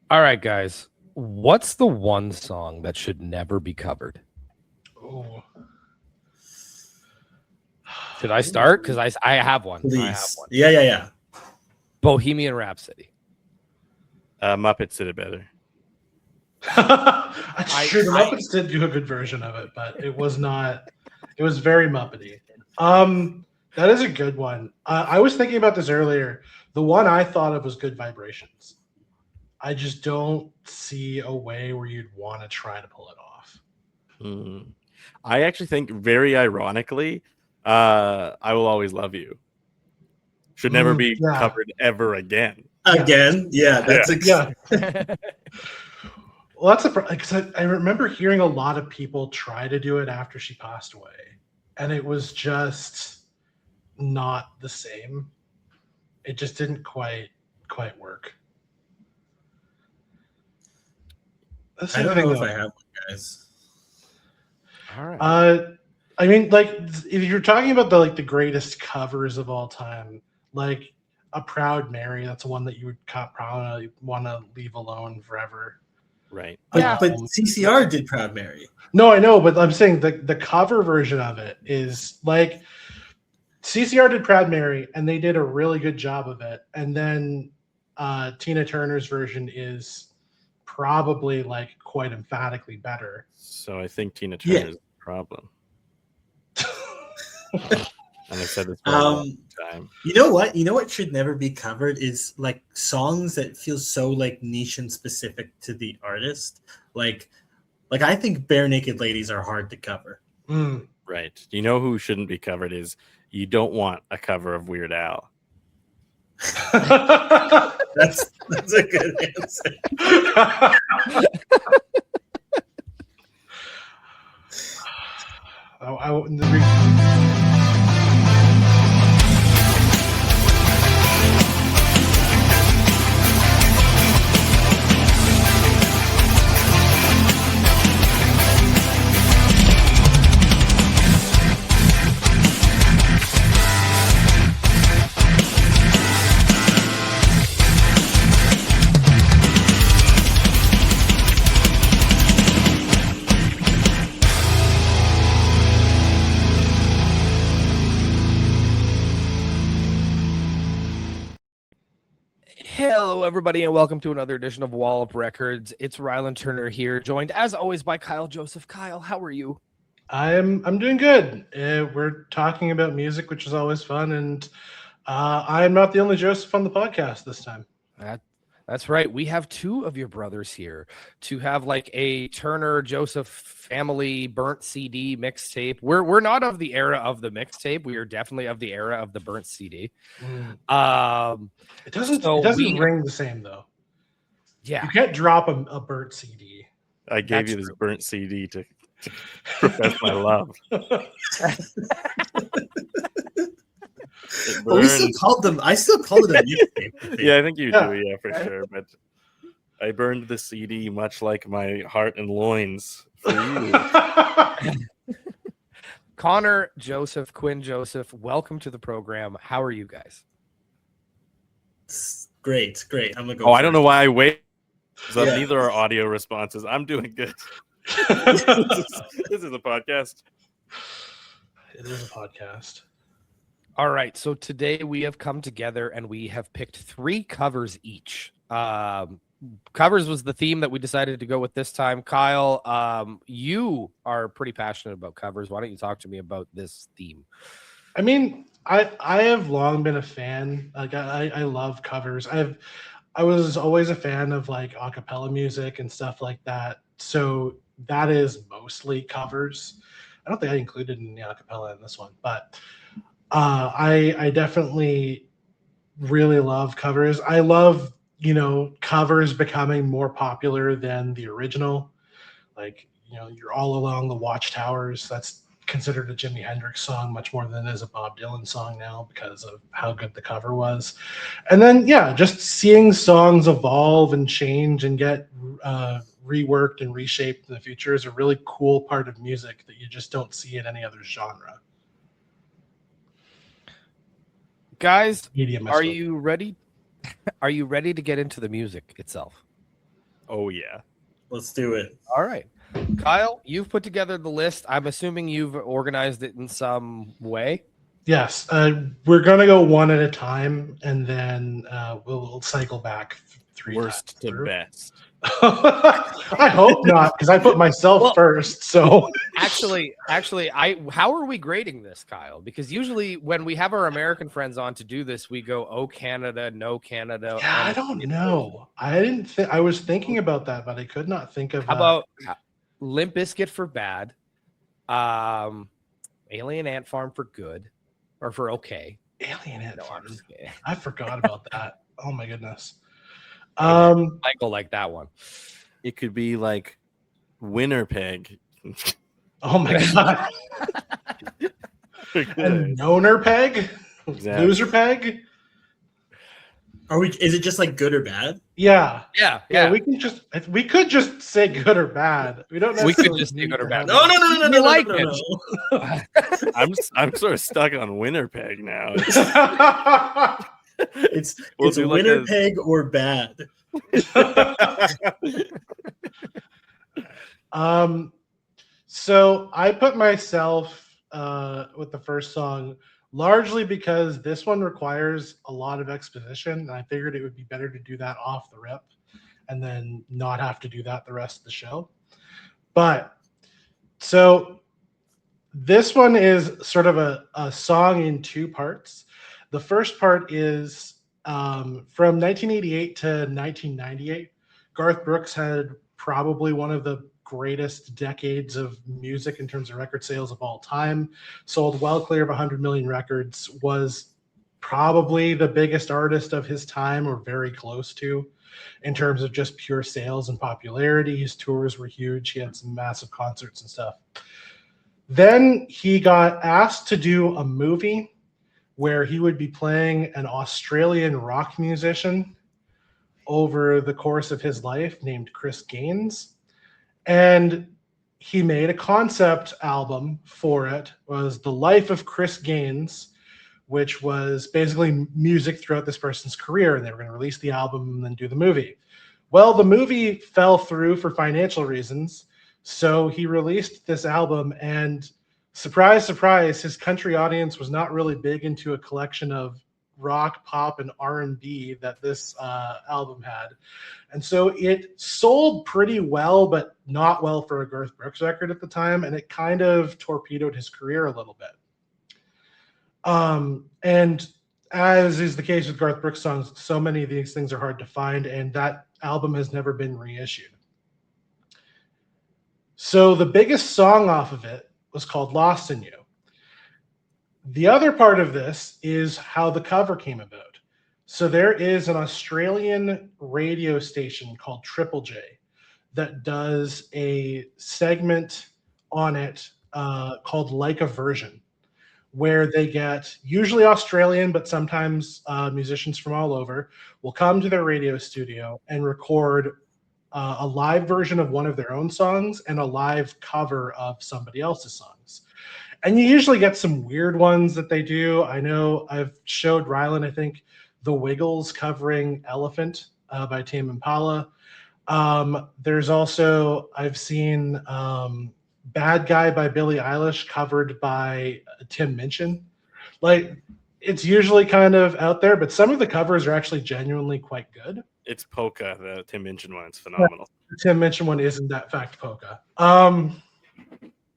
All right, guys. What's the one song that should never be covered? Oh, Should I start? Because I have one. I have Please. one. Yeah. Bohemian Rhapsody. Muppets did it better. That's true. The Muppets did do a good version of it, but it was not. It was very Muppety. That is a good one. I was thinking about this earlier. The one I thought of was Good Vibrations. I just don't see a way where you'd want to try to pull it off. I actually think, very ironically, I Will Always Love You should never be covered ever again. Again? Yeah, that's yeah. Well, that's because I remember hearing a lot of people try to do it after she passed away, and it was just not the same. It just didn't quite work. I don't know if I have one, guys. All right. I mean, like, if you're talking about the greatest covers of all time, like A Proud Mary, that's one that you would probably want to leave alone forever. Right. But CCR did Proud Mary. No, I know, but I'm saying the cover version of it is like CCR did Proud Mary, and they did a really good job of it. And then Tina Turner's version is probably like quite emphatically better. So I think Tina Turner is the problem. And I said this for a long time. You know what? You know what should never be covered is like songs that feel so like niche and specific to the artist. Like I think Bare Naked Ladies are hard to cover. Right. You know who shouldn't be covered is you don't want a cover of Weird Al. That's a good answer. Hello, everybody, and welcome to another edition of Wallop Records. It's Rylan Turner here, joined as always by Kyle Joseph. Kyle, how are you? I'm doing good. We're talking about music, which is always fun, and I'm not the only Joseph on the podcast this time. That's right. We have two of your brothers here to have like a Turner Joseph family burnt CD mixtape. We're not of the era of the mixtape. We are definitely of the era of the burnt CD. It doesn't ring the same though. Yeah, you can't drop a burnt CD. I gave you this burnt CD to profess my love. Well, we still called them. I still call it a mixtape. Yeah, I think you do. Yeah, for sure. But I burned the CD much like my heart and loins for you. Connor Joseph, Cuinn Joseph, welcome to the program. How are you guys? Great. I'm gonna go. Oh, first. I don't know why I wait. Neither are audio responses. I'm doing good. This is a podcast. It is a podcast. All right, so today we have come together and we have picked 3 covers each. Covers was the theme that we decided to go with this time. Kyle, you are pretty passionate about covers. Why don't you talk to me about this theme? I mean, I have long been a fan. Like I love covers. I was always a fan of like a cappella music and stuff like that. So that is mostly covers. I don't think I included any a cappella in this one, but I definitely really love covers. I love, covers becoming more popular than the original. Like, You're All Along the Watchtowers. That's considered a Jimi Hendrix song much more than it is a Bob Dylan song now because of how good the cover was. And then, just seeing songs evolve and change and get reworked and reshaped in the future is a really cool part of music that you just don't see in any other genre. Guys, are you ready? Are you ready to get into the music itself? Oh yeah. Let's do it. All right. Kyle, you've put together the list. I'm assuming you've organized it in some way. Yes, we're gonna go one at a time, and then we'll cycle back three Worst to times through. best. I hope not, because I put myself first. So actually, how are we grading this, Kyle? Because usually when we have our American friends on to do this, we go, "Oh, Canada, no Canada." yeah, I don't know. I didn't think. I was thinking about that, but I could not think of. How about Limp Bizkit for bad, Alien Ant Farm for good, or for okay? Alien Ant No, Farm? I'm just kidding. I forgot about that. Oh my goodness. Michael like that one. It could be like Winnerpeg. Oh my god. And Noner Peg? Exactly. Loser Peg? Is it just like good or bad? Yeah. Yeah. We could just say good or bad. We don't necessarily We could just say good or bad. No. You like it. I'm sort of stuck on Winnerpeg now. It's do like Winnerpeg or bad. So I put myself with the first song largely because this one requires a lot of exposition, and I figured it would be better to do that off the rip and then not have to do that the rest of the show. But so this one is sort of a song in two parts. The first part is from 1988 to 1998. Garth Brooks had probably one of the greatest decades of music in terms of record sales of all time. Sold well clear of 100 million records, was probably the biggest artist of his time, or very close to, in terms of just pure sales and popularity. His tours were huge. He had some massive concerts and stuff. Then he got asked to do a movie where he would be playing an Australian rock musician over the course of his life named Chris Gaines. And he made a concept album for it. It was The Life of Chris Gaines, which was basically music throughout this person's career. And they were going to release the album and then do the movie. Well, the movie fell through for financial reasons. So he released this album, and surprise, surprise, his country audience was not really big into a collection of rock, pop, and R&B that this album had. And so it sold pretty well, but not well for a Garth Brooks record at the time, and it kind of torpedoed his career a little bit. And as is the case with Garth Brooks songs, so many of these things are hard to find, and that album has never been reissued. So the biggest song off of it was called Lost in You. The other part of this is how the cover came about. So there is an Australian radio station called Triple J that does a segment on it called Like a Version, where they get usually Australian, but sometimes musicians from all over will come to their radio studio and record a live version of one of their own songs and a live cover of somebody else's songs. And you usually get some weird ones that they do. I know I've showed Rylan, I think, The Wiggles covering Elephant by Tame Impala. There's also, I've seen Bad Guy by Billie Eilish covered by Tim Minchin. Like, it's usually kind of out there, but some of the covers are actually genuinely quite good. It's Polka, the Tim Minchin one. It's phenomenal. The Tim Minchin one is in that fact Polka.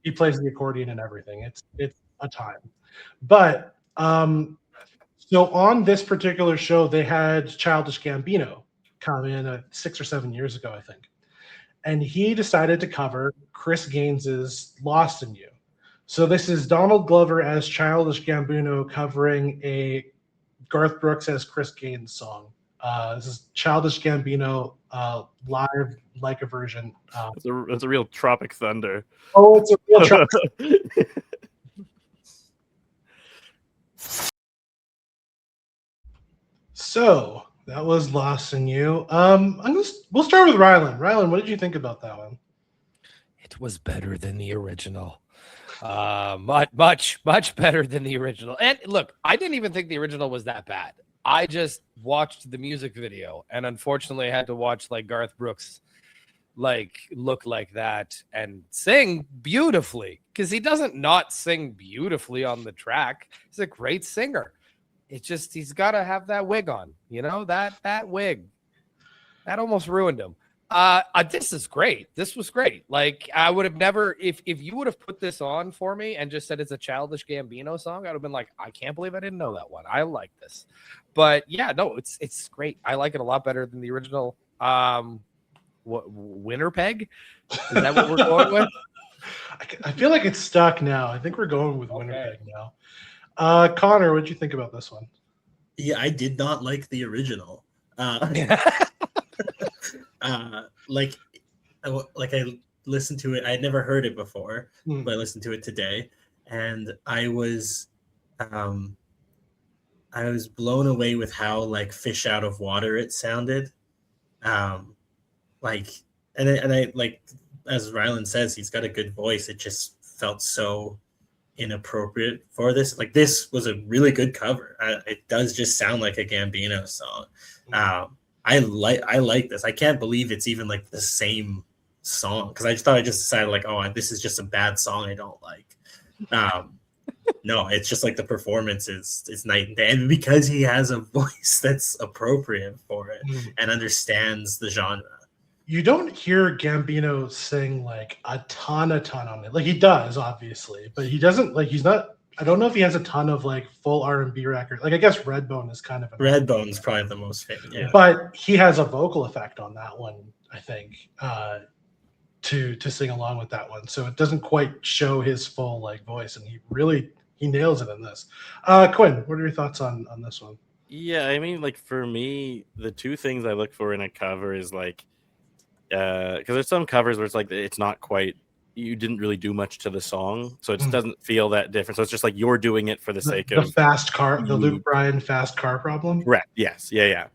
He plays the accordion and everything. It's a time. But so on this particular show, they had Childish Gambino come in 6 or 7 years ago, I think. And he decided to cover Chris Gaines's Lost in You. So this is Donald Glover as Childish Gambino covering a Garth Brooks as Chris Gaines song. This is Childish Gambino live, like a version. It's a real Tropic Thunder. Oh, it's a real Tropic. So that was Lost in You. We'll start with Rylan. Rylan, what did you think about that one? It was better than the original. Much better than the original. And look, I didn't even think the original was that bad. I just watched the music video, and unfortunately I had to watch like Garth Brooks like look like that and sing beautifully, because he doesn't not sing beautifully on the track. He's a great singer. It's just he's got to have that wig on, that wig that almost ruined him. This is great. This was great. Like, I would have never, if you would have put this on for me and just said it's a Childish Gambino song, I'd have been like, I can't believe I didn't know that one. I like this. But yeah, no, it's great. I like it a lot better than the original. Winnerpeg? Is that what we're going with? I feel like it's stuck now. I think we're going with Winnerpeg now. Connor, what did you think about this one? Yeah, I did not like the original. Like I listened to it. I had never heard it before, but I listened to it today, and I was blown away with how like fish out of water it sounded. Like, and I like, as Rylan says, he's got a good voice. It just felt so inappropriate for this. Like, this was a really good cover. It does just sound like a Gambino song. I like this. I can't believe it's even like the same song, because I just thought I just decided like, oh, this is just a bad song I don't like. No, it's just like the performance is night and day, and because he has a voice that's appropriate for it and understands the genre. You don't hear Gambino sing like a ton on it. Like, he does, obviously, but he doesn't, like, he's not. I don't know if he has a ton of like full R&B records. Like, I guess Redbone is kind of Redbone's probably the most famous, yeah. But he has a vocal effect on that one, I think, to sing along with that one. So it doesn't quite show his full like voice, and he nails it in this. Cuinn, what are your thoughts on this one? Yeah, I mean, like, for me, the two things I look for in a cover is like, because there's some covers where it's like it's not quite, you didn't really do much to the song, so it just doesn't feel that different. So it's just like you're doing it for the sake of the Luke Bryan fast car problem. Correct. Yes. Yeah.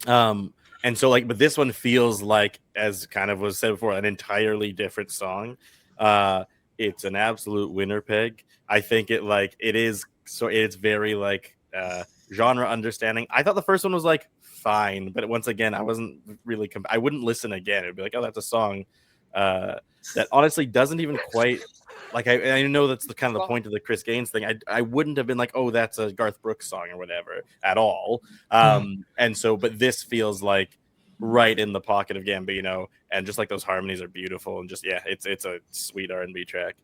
And so like, but this one feels like, as kind of was said before, an entirely different song. It's an absolute Winnerpeg. I think it is. So it's very like genre understanding. I thought the first one was like fine, but once again, I wasn't really. I wouldn't listen again. It'd be like, oh, that's a song that honestly doesn't even quite. Like, I know that's the kind of the point of the Chris Gaines thing. I wouldn't have been like, oh, that's a Garth Brooks song or whatever at all. And so, but this feels like right in the pocket of Gambino, and just like those harmonies are beautiful, and just, yeah, it's a sweet R&B track.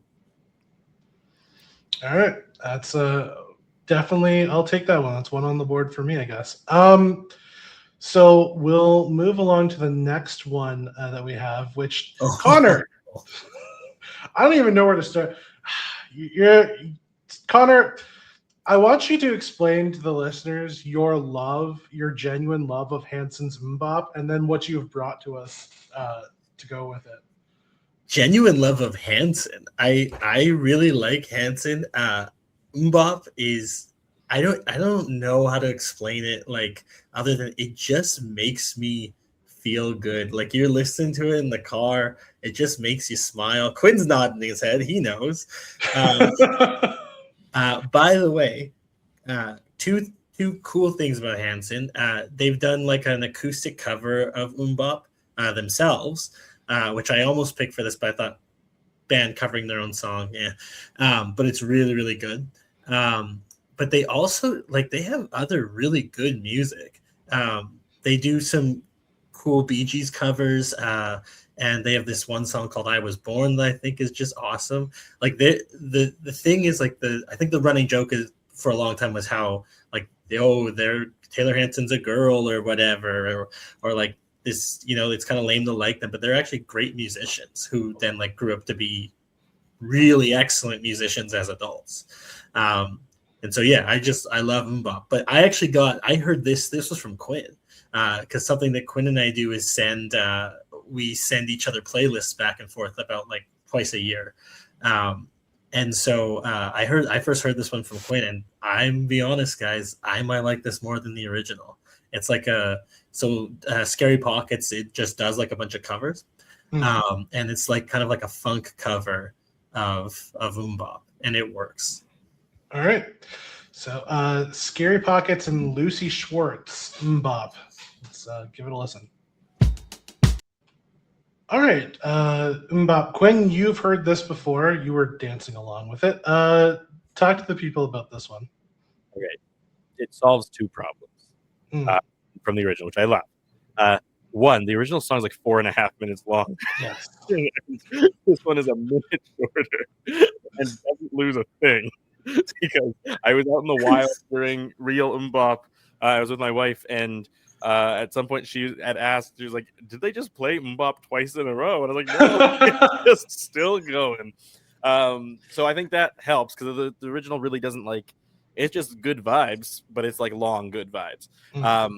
All right, that's definitely, I'll take that one. That's one on the board for me, I guess. So we'll move along to the next one that we have, which Connor. I don't even know where to start. Connor, I want you to explain to the listeners your genuine love of Hanson's MMMBop, and then what you've brought to us to go with it. Genuine love of Hanson. I really like Hanson. MMMBop is, I don't know how to explain it, like, other than it just makes me feel good. Like, you're listening to it in the car, it just makes you smile. Quinn's nodding his head, he knows. By the way, two cool things about Hanson. They've done like an acoustic cover of MMMBop themselves, which I almost picked for this, but I thought band covering their own song, but it's really, really good. But they also, like, they have other really good music. They do some cool Bee Gees covers, and they have this one song called I Was Born that I think is just awesome. Like, the thing is, like, I think the running joke is for a long time was how, like, they're Taylor Hanson's a girl or whatever, or like this, it's kind of lame to like them, but they're actually great musicians who then like grew up to be really excellent musicians as adults. And so, yeah, I love MMMBop. But I heard this was from Cuinn, because something that Cuinn and I do is we send each other playlists back and forth about like twice a year. And so I first heard this one from Cuinn, and I'm be honest, guys, I might like this more than the original. It's like Scary Pockets, it just does like a bunch of covers. And it's like kind of like a funk cover of MMMBop, and it works. All right. So Scary Pockets and Lucy Schwartz, MMMBop. Let's give it a listen. All right, Mbop, Quinn, you've heard this before. You were dancing along with it. Talk to the people about this one. Okay, it solves two problems Mm, from the original, which I love. One, the original song is like 4.5 minutes long. yes. This one is a minute shorter and doesn't lose a thing because I was out in the wild during real Mbop. I was with my wife, and at some point she had asked, she was like, "Did they just play Mbop twice in a row?" And I was like, "No, it's just still going." So I think that helps because the original really doesn't like. It's just good vibes, but it's like long good vibes.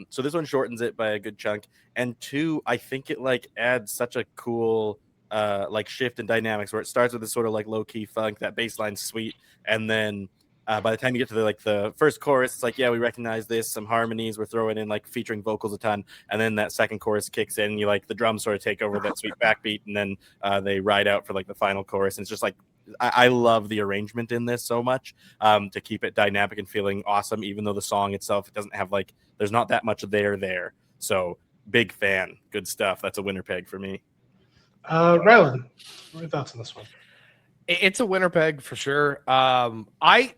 So this one shortens it by a good chunk. And two, I think it like adds such a cool like shift in dynamics where it starts with this sort of like low key funk, that bass line's sweet, and then by the time you get to the first chorus, it's like, yeah, we recognize this, some harmonies, we're throwing in like featuring vocals a ton, and then that second chorus kicks in, and you like the drums sort of take over that sweet backbeat, and then they ride out for like the final chorus, and it's just like I love the arrangement in this so much to keep it dynamic and feeling awesome, even though the song itself, it doesn't have like, there's not that much there. So big fan, good stuff. That's a winner peg for me. Rylan, what are your thoughts on this one? It's a winner peg for sure. I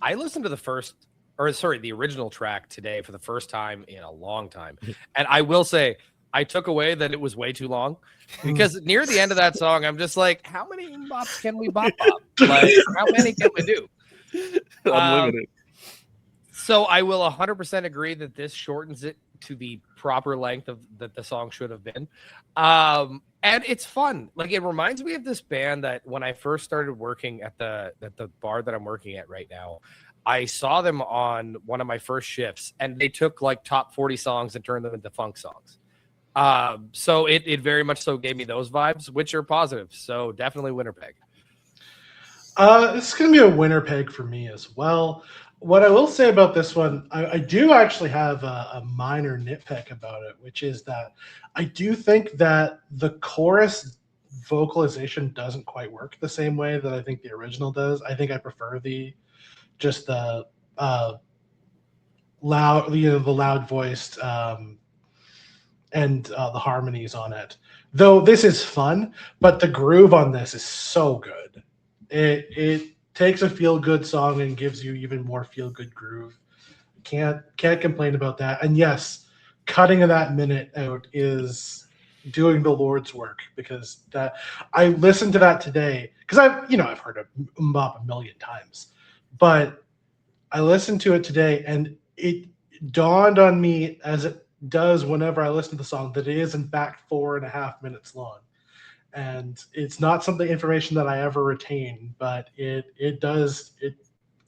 listened to the original track today for the first time in a long time, and I will say I took away that it was way too long because near the end of that song, I'm just like, how many bops can we bop up? Like, how many can we do? Unlimited. So I will 100% agree that this shortens it to the proper length of that the song should have been. And it's fun. Like, it reminds me of this band that when I first started working at the bar that I'm working at right now, I saw them on one of my first shifts, and they took like top 40 songs and turned them into funk songs. So it very much so gave me those vibes, which are positive. So definitely winner peg. It's going to be a winner peg for me as well. What I will say about this one, I do actually have a minor nitpick about it, which is that I do think that the chorus vocalization doesn't quite work the same way that I think the original does. I think I prefer the loud, the loud voiced and the harmonies on it. Though this is fun, but the groove on this is so good. It takes a feel good song and gives you even more feel good groove. Can't complain about that. And yes, cutting that minute out is doing the Lord's work, because that I listened to that today because I've heard of Mbop a million times, but I listened to it today and it dawned on me, as it does whenever I listen to the song, that it is in fact 4.5 minutes long. And it's not information that I ever retain, but it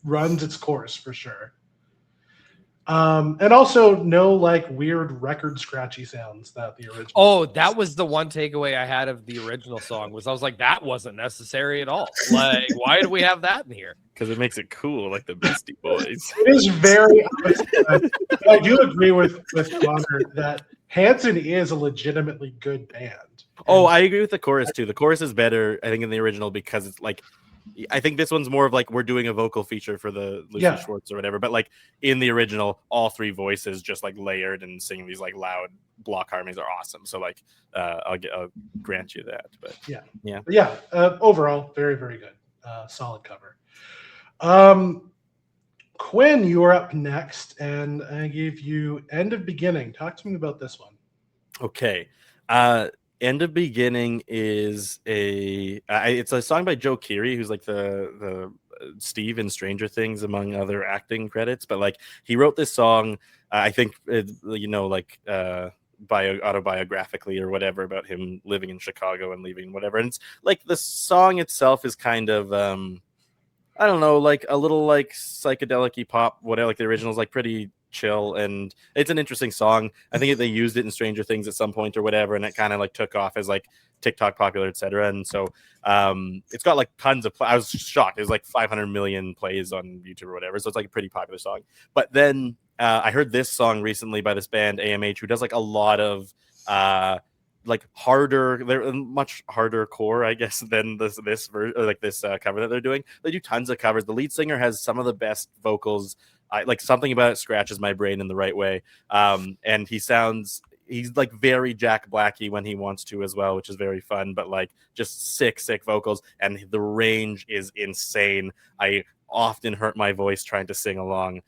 runs its course for sure. And also no like weird record scratchy sounds that the original. Oh, that was the one takeaway I had of the original song, was I was like, that wasn't necessary at all. Like, why do we have that in here? Because it makes it cool, like the Beastie Boys. It is very. I do agree with Connor that Hanson is a legitimately good band. Oh, I agree with the chorus too. The chorus is better, I think, in the original because it's like, I think this one's more of like we're doing a vocal feature for the Lucy Schwartz or whatever. But like in the original, all three voices just like layered and singing these like loud block harmonies are awesome. So like I'll grant you that. But yeah. Overall, very, very good. Solid cover. Quinn, you are up next, and I gave you End of Beginning. Talk to me about this one. Okay. End of Beginning is it's a song by Joe Keery, who's like the Steve in Stranger Things, among other acting credits. But like he wrote this song, I think, autobiographically or whatever, about him living in Chicago and leaving whatever. And it's like the song itself is kind of I don't know, like a little like psychedelic-y pop, whatever. Like the original is like pretty chill, and it's an interesting song. I think they used it in Stranger Things at some point or whatever, and it kind of like took off as like TikTok popular, etc. And so it's got like tons of I was shocked. It was like 500 million plays on YouTube or whatever, so it's like a pretty popular song. But then I heard this song recently by this band AMH, who does like a lot of like harder, they're much harder core, I guess, than this cover that they're doing. They do tons of covers. The lead singer has some of the best vocals. Like something about it scratches my brain in the right way. And he sounds he's like very Jack Blacky when he wants to as well, which is very fun, but like just sick vocals, and the range is insane. I often hurt my voice trying to sing along.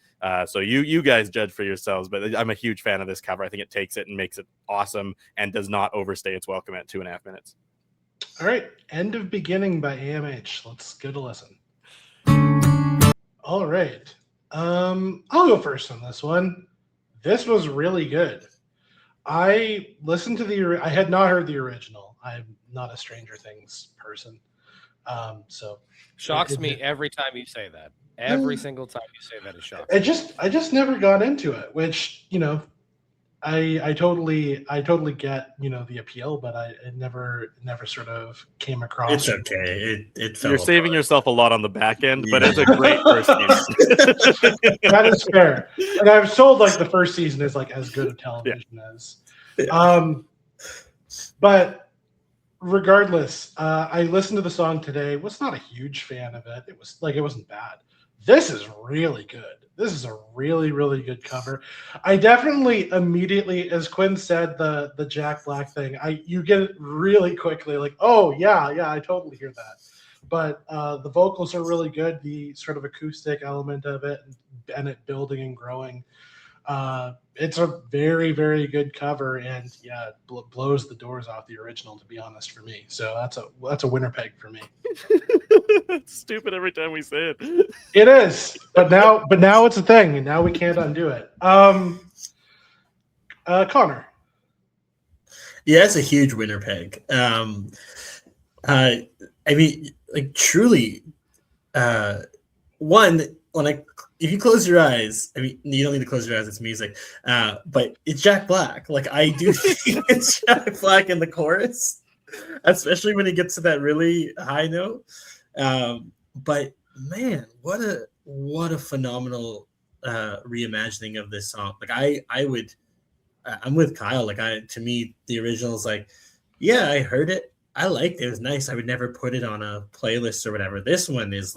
So you guys judge for yourselves, but I'm a huge fan of this cover. I think it takes it and makes it awesome and does not overstay its welcome at 2.5 minutes. All right, End of Beginning by AMH. Let's give it a listen. All right. I'll go first on this one. This was really good. I listened to I had not heard the original. I'm not a Stranger Things person. So Shocks me every time you say that. Every single time you say that, it shocks me. I just never got into it, which, you know, I totally get, you know, the appeal, but it never sort of came across. It's okay. It fell You're saving apart. yourself a lot on the back end, but it's a great first season. That is fair. And I was told like the first season is like as good a television as. But regardless, I listened to the song today. Was not a huge fan of it. It wasn't bad. This is really good. This is a really, really good cover. I definitely immediately, as Quinn said, the Jack Black thing, you get it really quickly, like, oh yeah, I totally hear that. But the vocals are really good, the sort of acoustic element of it, and it building and growing. It's a very, very good cover, and yeah, it blows the doors off the original, to be honest, for me. So that's a winner peg for me. It's stupid every time we say it. It is, but now it's a thing, and now we can't undo it. Connor. Yeah, it's a huge winner peg. I mean, like truly, if you close your eyes, I mean, you don't need to close your eyes, it's music. But it's Jack Black. Like, I do think it's Jack Black in the chorus, especially when he gets to that really high note. But man, what a phenomenal reimagining of this song. Like, I'm with Kyle. Like, to me, the original is like, yeah, I heard it. I liked it. It was nice. I would never put it on a playlist or whatever. This one is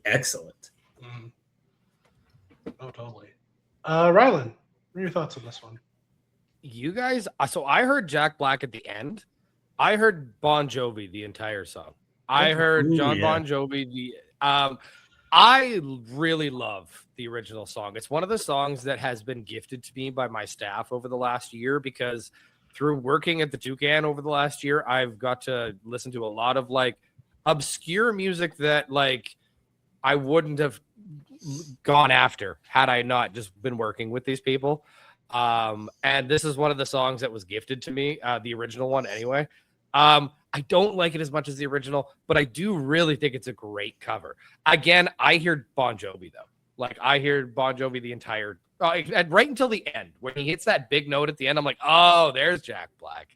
excellent. Mm. Oh, totally. Rylan, what are your thoughts on this one? You guys, so I heard Jack Black at the end. I heard Bon Jovi the entire song. I heard John Bon Jovi. I really love the original song. It's one of the songs that has been gifted to me by my staff over the last year, because through working at the Toucan over the last year, I've got to listen to a lot of like obscure music that like I wouldn't have gone after had I not just been working with these people. And this is one of the songs that was gifted to me, the original one anyway. I don't like it as much as the original, but I do really think it's a great cover. Again, I hear Bon Jovi though. Like, I hear Bon Jovi the entire right until the end, when he hits that big note at the end. I'm like, oh, there's Jack Black.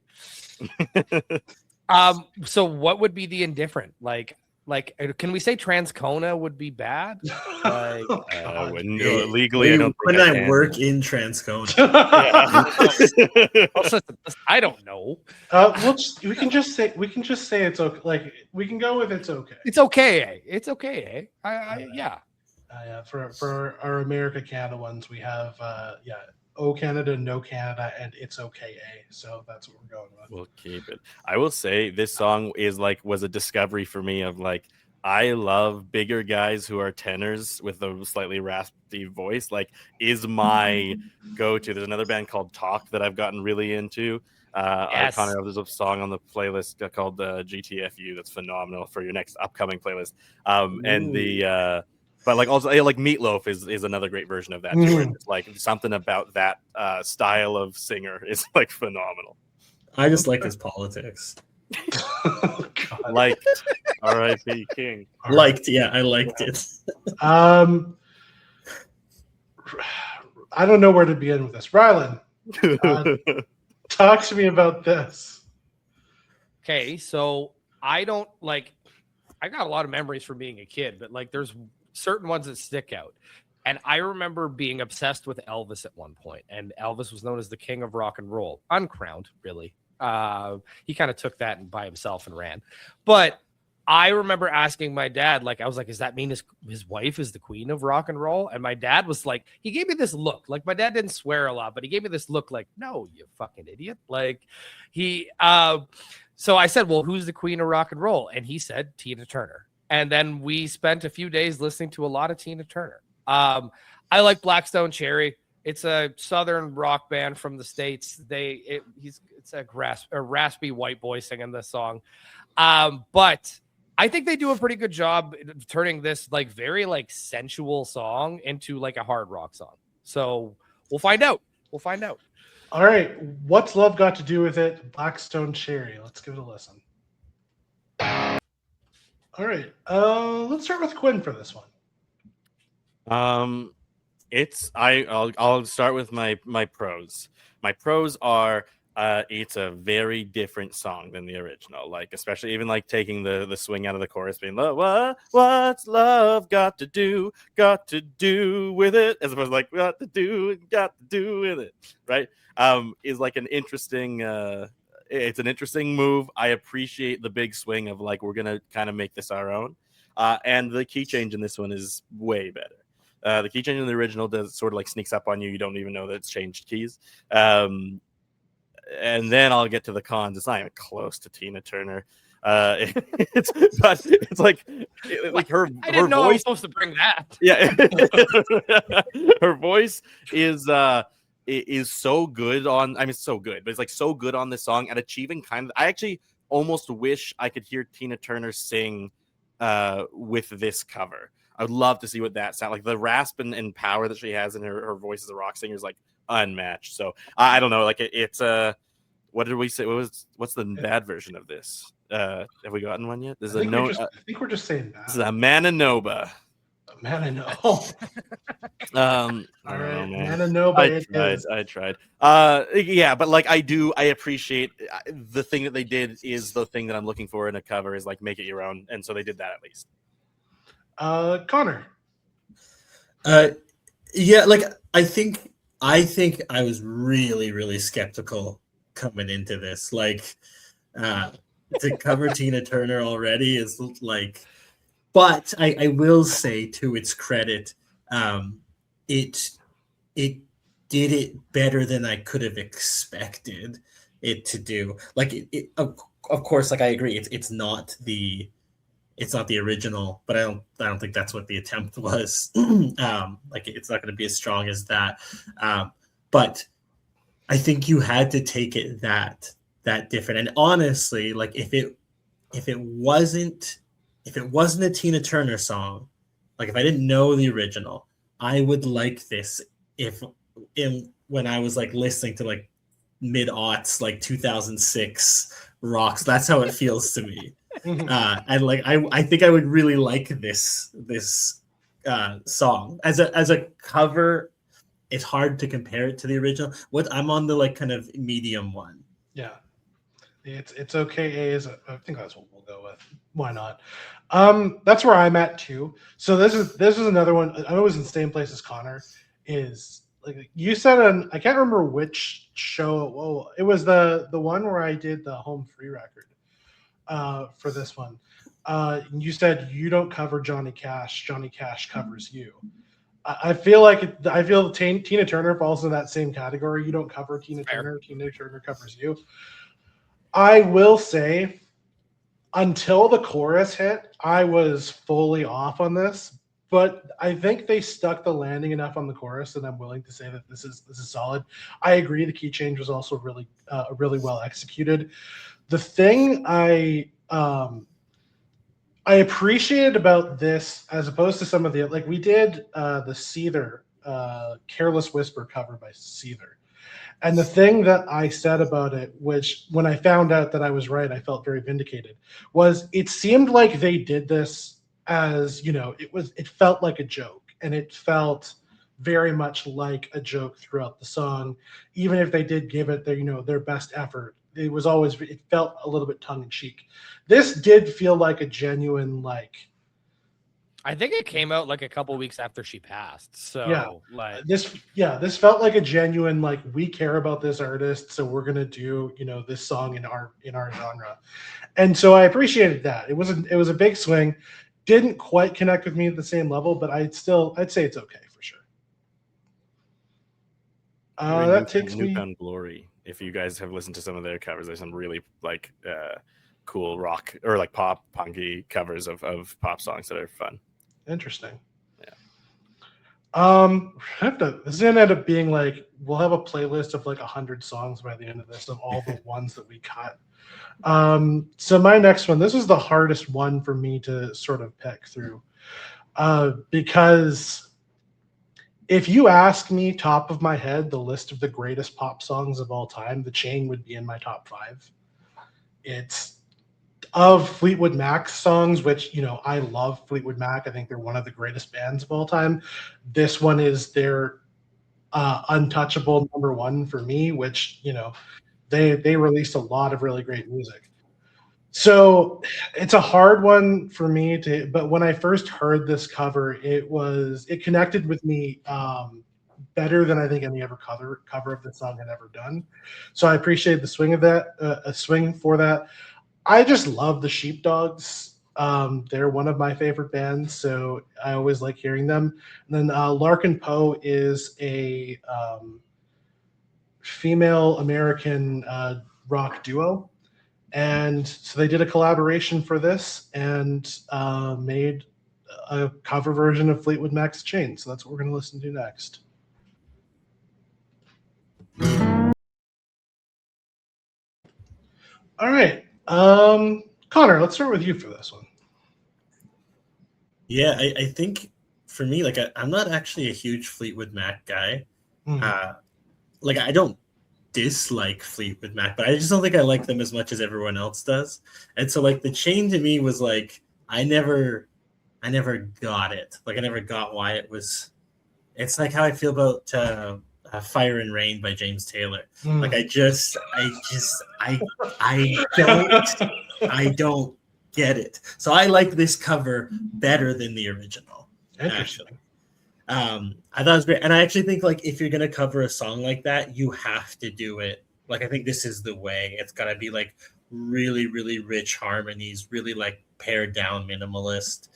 So what would be the indifferent? Like, can we say Transcona would be bad? Like, legally, I don't think I work in Transcona. I don't know. We can just say it's okay. Like, we can go with it's okay. It's okay. It's okay. Yeah. For our America Canada ones, we have O Canada, No Canada, and It's Okay. So that's what we're going with. We'll keep it. I will say this song was a discovery for me of like, I love bigger guys who are tenors with a slightly raspy voice. Like, is my go-to. There's another band called Talk that I've gotten really into. Yes. Connor, there's a song on the playlist called GTFU that's phenomenal for your next upcoming playlist. But like also like Meatloaf is another great version of that too. Where it's like something about that style of singer is like phenomenal. I just like his politics. Oh, God. Liked R.I.P. King. Liked, yeah, I liked it. I don't know where to begin with this. Rylan, talk to me about this. Okay, so I got a lot of memories from being a kid, but like there's certain ones that stick out. And I remember being obsessed with Elvis at one point, and Elvis was known as the king of rock and roll, uncrowned, really. He kind of took that by himself and ran. But I remember asking my dad, like, I was like, does that mean his wife is the queen of rock and roll? And my dad was like, he gave me this look. Like, my dad didn't swear a lot, but he gave me this look like, no, you fucking idiot. Like, so I said, well, who's the queen of rock and roll? And he said Tina Turner. And then we spent a few days listening to a lot of Tina Turner. I like Blackstone Cherry. It's a southern rock band from the States. It's a raspy white boy singing this song. But I think they do a pretty good job turning this like very like sensual song into like a hard rock song. So we'll find out. All right. What's Love Got to Do with It? Blackstone Cherry. Let's give it a listen. All right. Let's start with Cuinn for this one. I'll start with my pros. My pros are it's a very different song than the original. Like, especially even like taking the swing out of the chorus, being what's love got to do with it, as opposed to like got to do with it, right? Is like an interesting it's an interesting move. I appreciate the big swing of like, we're gonna kind of make this our own. And the key change in this one is way better. The key change in the original does sort of like sneaks up on you. You don't even know that it's changed keys. And then I'll get to the cons. It's not even close to Tina Turner. It's like her. I didn't know I was supposed to bring that. Yeah, her voice is so good on. I mean, so good, but it's like so good on this song and achieving kind of. I actually almost wish I could hear Tina Turner sing with this cover. I would love to see what that sound like. The rasp and power that she has in her voice as a rock singer is like unmatched. So I don't know. Like it's what did we say? What's the bad version of this? Have we gotten one yet? This is I think we're just saying that. This is a Mananoba. Mananoba. All right, Mananoba. I tried. Yeah, but like I appreciate the thing that they did is the thing that I'm looking for in a cover is like make it your own, and so they did that at least. Connor. Yeah, like I think I was really, really skeptical coming into this. Like to cover Tina Turner already is like, but I will say to its credit, it did it better than I could have expected it to do. Like of course, like I agree, it's not the original, but I don't think that's what the attempt was. Like it's not going to be as strong as that. But I think you had to take it that different. And honestly, like if it wasn't a Tina Turner song, like if I didn't know the original, I would like this when I was like listening to like mid-aughts, like 2006 rocks. That's how it feels to me. And like I think I would really like this song as a cover. It's hard to compare it to the original. I'm on the like kind of medium one. Yeah, it's okay. I think that's what we'll go with. Why not? That's where I'm at too. So this is another one. I was in the same place as Connor. Is like you said I can't remember which show. Whoa, it was the one where I did the home free record. For this one, you said you don't cover Johnny Cash. Johnny Cash covers you. I feel Tina Turner falls in that same category. You don't cover Tina Turner. Tina Turner covers you. I will say, until the chorus hit, I was fully off on this. But I think they stuck the landing enough on the chorus, and I'm willing to say that this is solid. I agree. The key change was also really well executed. The thing I appreciated about this, as opposed to some of the like we did the Seether Careless Whisper cover by Seether, and the thing that I said about it, which when I found out that I was right, I felt very vindicated, was it seemed like they did this as it felt like a joke, and it felt very much like a joke throughout the song, even if they did give it their best effort. It felt a little bit tongue in cheek. This did feel like a genuine I think it came out like a couple weeks after she passed. So Yeah. like This felt like a genuine, like, we care about this artist, so we're gonna do, you know, this song in our genre. And so I appreciated that. It was a big swing. Didn't quite connect with me at the same level, but I'd say it's okay for sure. That takes me. Newfound Glory. If you guys have listened to some of their covers, there's some really like cool rock or like pop punky covers of pop songs that are fun. Interesting. Yeah. This is gonna end up being like, we'll have a playlist of like 100 songs by the end of this, of all the ones that we cut. So my next one, this was the hardest one for me to sort of pick through, because if you ask me top of my head the list of the greatest pop songs of all time, The Chain would be in my top 5. It's of Fleetwood Mac's songs, which, you know, I love Fleetwood Mac. I think they're one of the greatest bands of all time. This one is their untouchable number 1 for me, which, you know, they released a lot of really great music. So it's a hard one for me to, but when I first heard this cover, it connected with me better than I think any other cover of the song had ever done. So I appreciate the swing of that, a swing for that. I just love the Sheepdogs. They're one of my favorite bands, so I always like hearing them. And then Larkin Poe is a female American rock duo. And so they did a collaboration for this and made a cover version of Fleetwood Mac's Chain. So that's what we're going to listen to next. All right. Connor, let's start with you for this one. Yeah, I think for me, like, I'm not actually a huge Fleetwood Mac guy. Like, I don't dislike Fleetwood Mac, but I just don't think I like them as much as everyone else does. And so, like, The Chain to me was like, I never got it. Like, I never got why it was. It's like how I feel about Fire and Rain by James Taylor. Like, I don't get it. So I like this cover better than the original. Interesting. I thought it was great. And I actually think, like, if you're going to cover a song like that, you have to do it. Like, I think this is the way. It's got to be, like, really, really rich harmonies, really, like, pared down minimalist.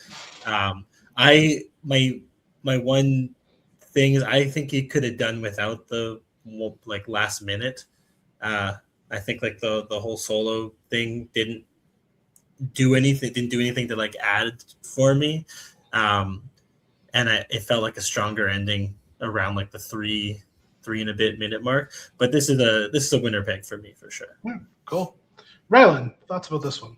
My one thing is I think you could have done without the, like, last minute. I think, like, the whole solo thing didn't do anything to, like, add for me. And it felt like a stronger ending around, like, the three and a bit minute mark. But this is a winner pick for me for sure. Yeah, cool. Rylan, thoughts about this one?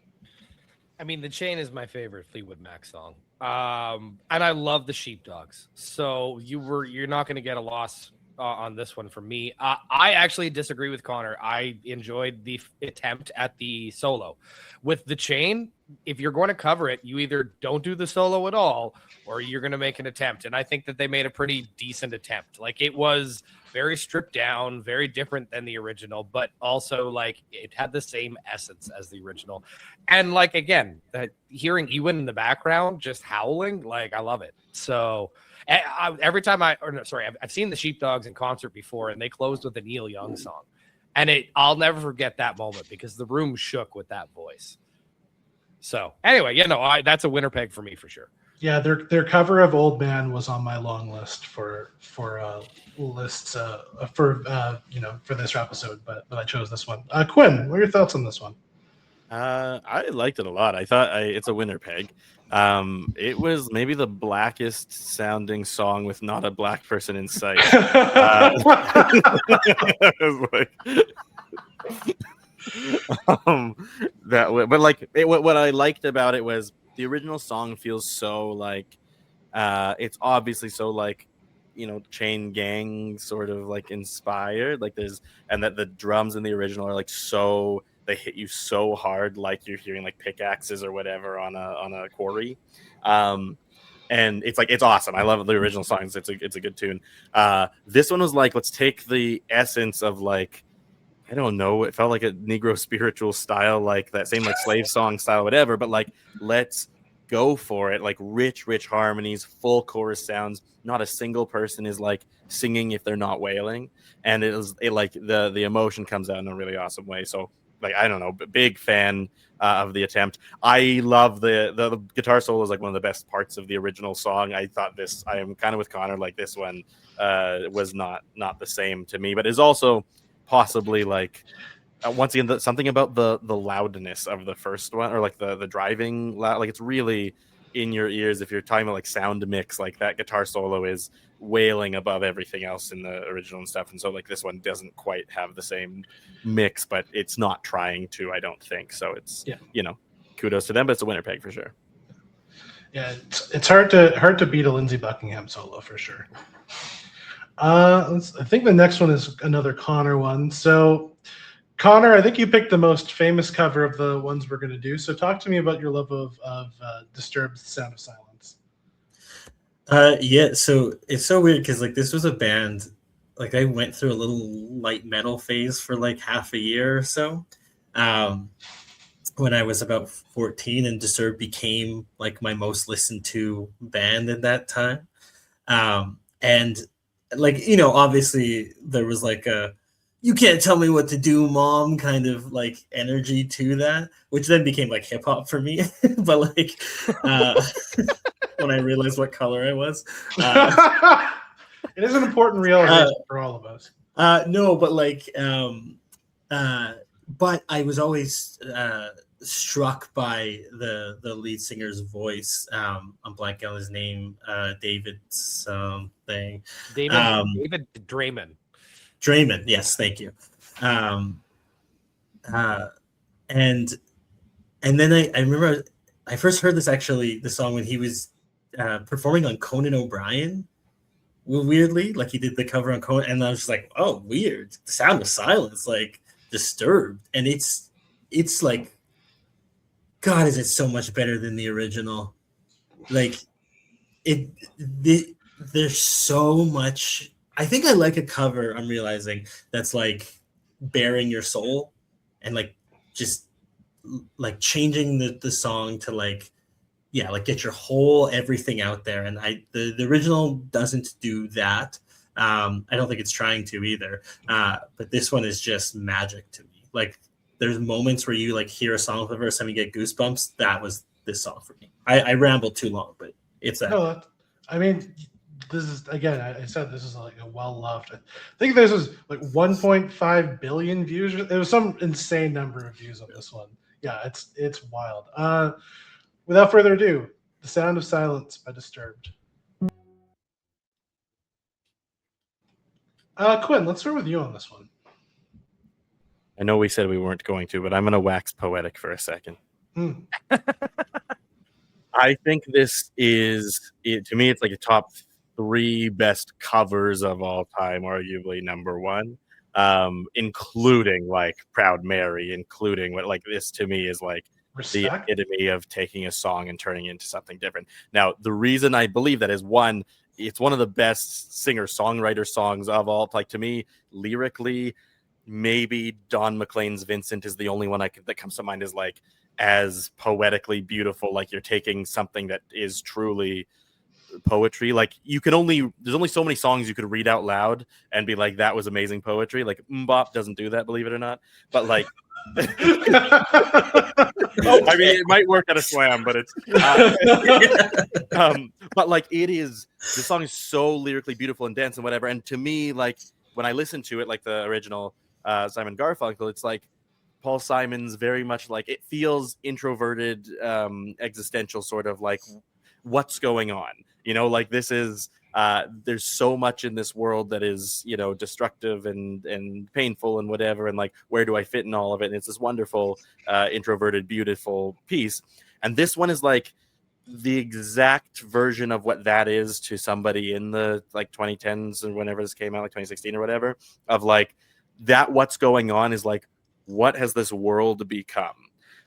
I mean, The Chain is my favorite Fleetwood Mac song. And I love the Sheepdogs. So you're not going to get a loss on this one from me. I actually disagree with Connor. I enjoyed the attempt at the solo. With The Chain, if you're going to cover it, you either don't do the solo at all or you're going to make an attempt. And I think that they made a pretty decent attempt. Like, it was very stripped down, very different than the original, but also, like, it had the same essence as the original. And, like, again, hearing Ewan in the background just howling, like, I love it. So every time I've seen the Sheepdogs in concert before, and they closed with a Neil Young song. And I'll never forget that moment because the room shook with that voice. So anyway, that's a winner peg for me for sure. Yeah, their cover of Old Man was on my long list for lists for this episode, but I chose this one. Quinn, what are your thoughts on this one? I liked it a lot. I thought it's a winner peg. It was maybe the blackest sounding song with not a black person in sight. What I liked about it was the original song feels so like it's obviously so like, Chain Gang sort of like inspired, like and that the drums in the original are like so, they hit you so hard like you're hearing like pickaxes or whatever on a quarry. And it's awesome. I love the original songs. It's a good tune. This one was like, let's take the essence of, like, I don't know, it felt like a Negro spiritual style, like that same like slave song style, whatever, but like let's go for it. Like rich harmonies, full chorus sounds. Not a single person is like singing if they're not wailing, and it like the emotion comes out in a really awesome way. So like, I don't know, big fan of the attempt. I love the guitar solo is like one of the best parts of the original song. I am kind of with Connor, like this one was not the same to me, but is also possibly like once again something about the loudness of the first one, or like the driving loud, like it's really in your ears. If you're talking about like sound mix, like that guitar solo is wailing above everything else in the original and stuff, and so like this one doesn't quite have the same mix, but it's not trying to, I don't think so. It's kudos to them, but it's a winner peg for sure. Yeah, it's hard to beat a Lindsey Buckingham solo for sure. I think the next one is another Connor one. So Connor, I think you picked the most famous cover of the ones we're going to do. So talk to me about your love of Disturbed's Sound of Silence. Yeah, so it's so weird because like this was a band, like I went through a little light metal phase for like half a year or so when I was about 14, and Disturbed became like my most listened to band at that time. And like, obviously there was like a "you can't tell me what to do, mom" kind of like energy to that, which then became like hip hop for me. But like when I realized what color I was, it is an important realization for all of us. No, but like, but I was always struck by the lead singer's voice. I'm blanking on his name, David something. David Draymond. Draymond, yes, thank you. And then I remember I first heard the song when he was performing on Conan O'Brien. Weirdly, like he did the cover on Conan, and I was just like, oh, weird. The Sound of Silence, like Disturbed, and it's like, God, is it so much better than the original? Like there's so much. I think I like a cover, I'm realizing, that's like bearing your soul and like just like changing the song to like, yeah, like get your whole everything out there. And the original doesn't do that. I don't think it's trying to either. But this one is just magic to me. Like there's moments where you like hear a song for the first time and get goosebumps. That was this song for me. I rambled too long, but it's that. No, I mean, this is, again, I said this is like a well-loved. I think this was like 1.5 billion views. There was some insane number of views on this one. Yeah, it's wild. Without further ado, The Sound of Silence by Disturbed. Cuinn, let's start with you on this one. I know we said we weren't going to, but I'm going to wax poetic for a second. I think this is, to me, it's like a top 3 best covers of all time, arguably number 1, including like Proud Mary, including what, like, this to me is like Respect. the epitome of taking a song and turning it into something different. Now, the reason I believe that is, one, it's one of the best singer-songwriter songs of all. Like, to me, lyrically, maybe Don McLean's Vincent is the only one that comes to mind as like as poetically beautiful. Like you're taking something that is truly poetry. Like there's only so many songs you could read out loud and be like, that was amazing poetry. Like Mbop doesn't do that, believe it or not. But like, I mean, it might work at a slam, but it's but like the song is so lyrically beautiful and dense and whatever. And to me, like when I listen to it, like the original Simon Garfunkel, it's like Paul Simon's very much like, it feels introverted, existential, sort of like what's going on, like this is there's so much in this world that is destructive and painful and whatever, and like where do I fit in all of it? And it's this wonderful introverted, beautiful piece. And this one is like the exact version of what that is to somebody in the like 2010s and whenever this came out, like 2016 or whatever, of like that what's going on is like, what has this world become?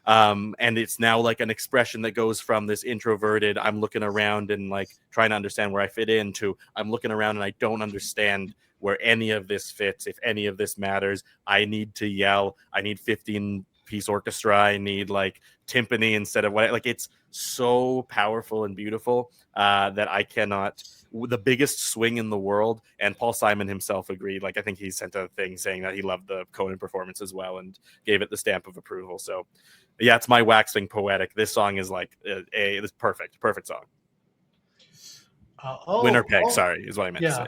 And it's now like an expression that goes from this introverted, I'm looking around and like trying to understand where I fit in, to I'm looking around and I don't understand where any of this fits, if any of this matters. I need to yell. I need 15 8-piece orchestra. I need like timpani instead of what. Like it's so powerful and beautiful that I cannot. The biggest swing in the world, and Paul Simon himself agreed. Like I think he sent a thing saying that he loved the Conan performance as well and gave it the stamp of approval. So yeah, it's my waxing poetic. This song is like it's perfect song. Winner peg, sorry, is what I meant to say.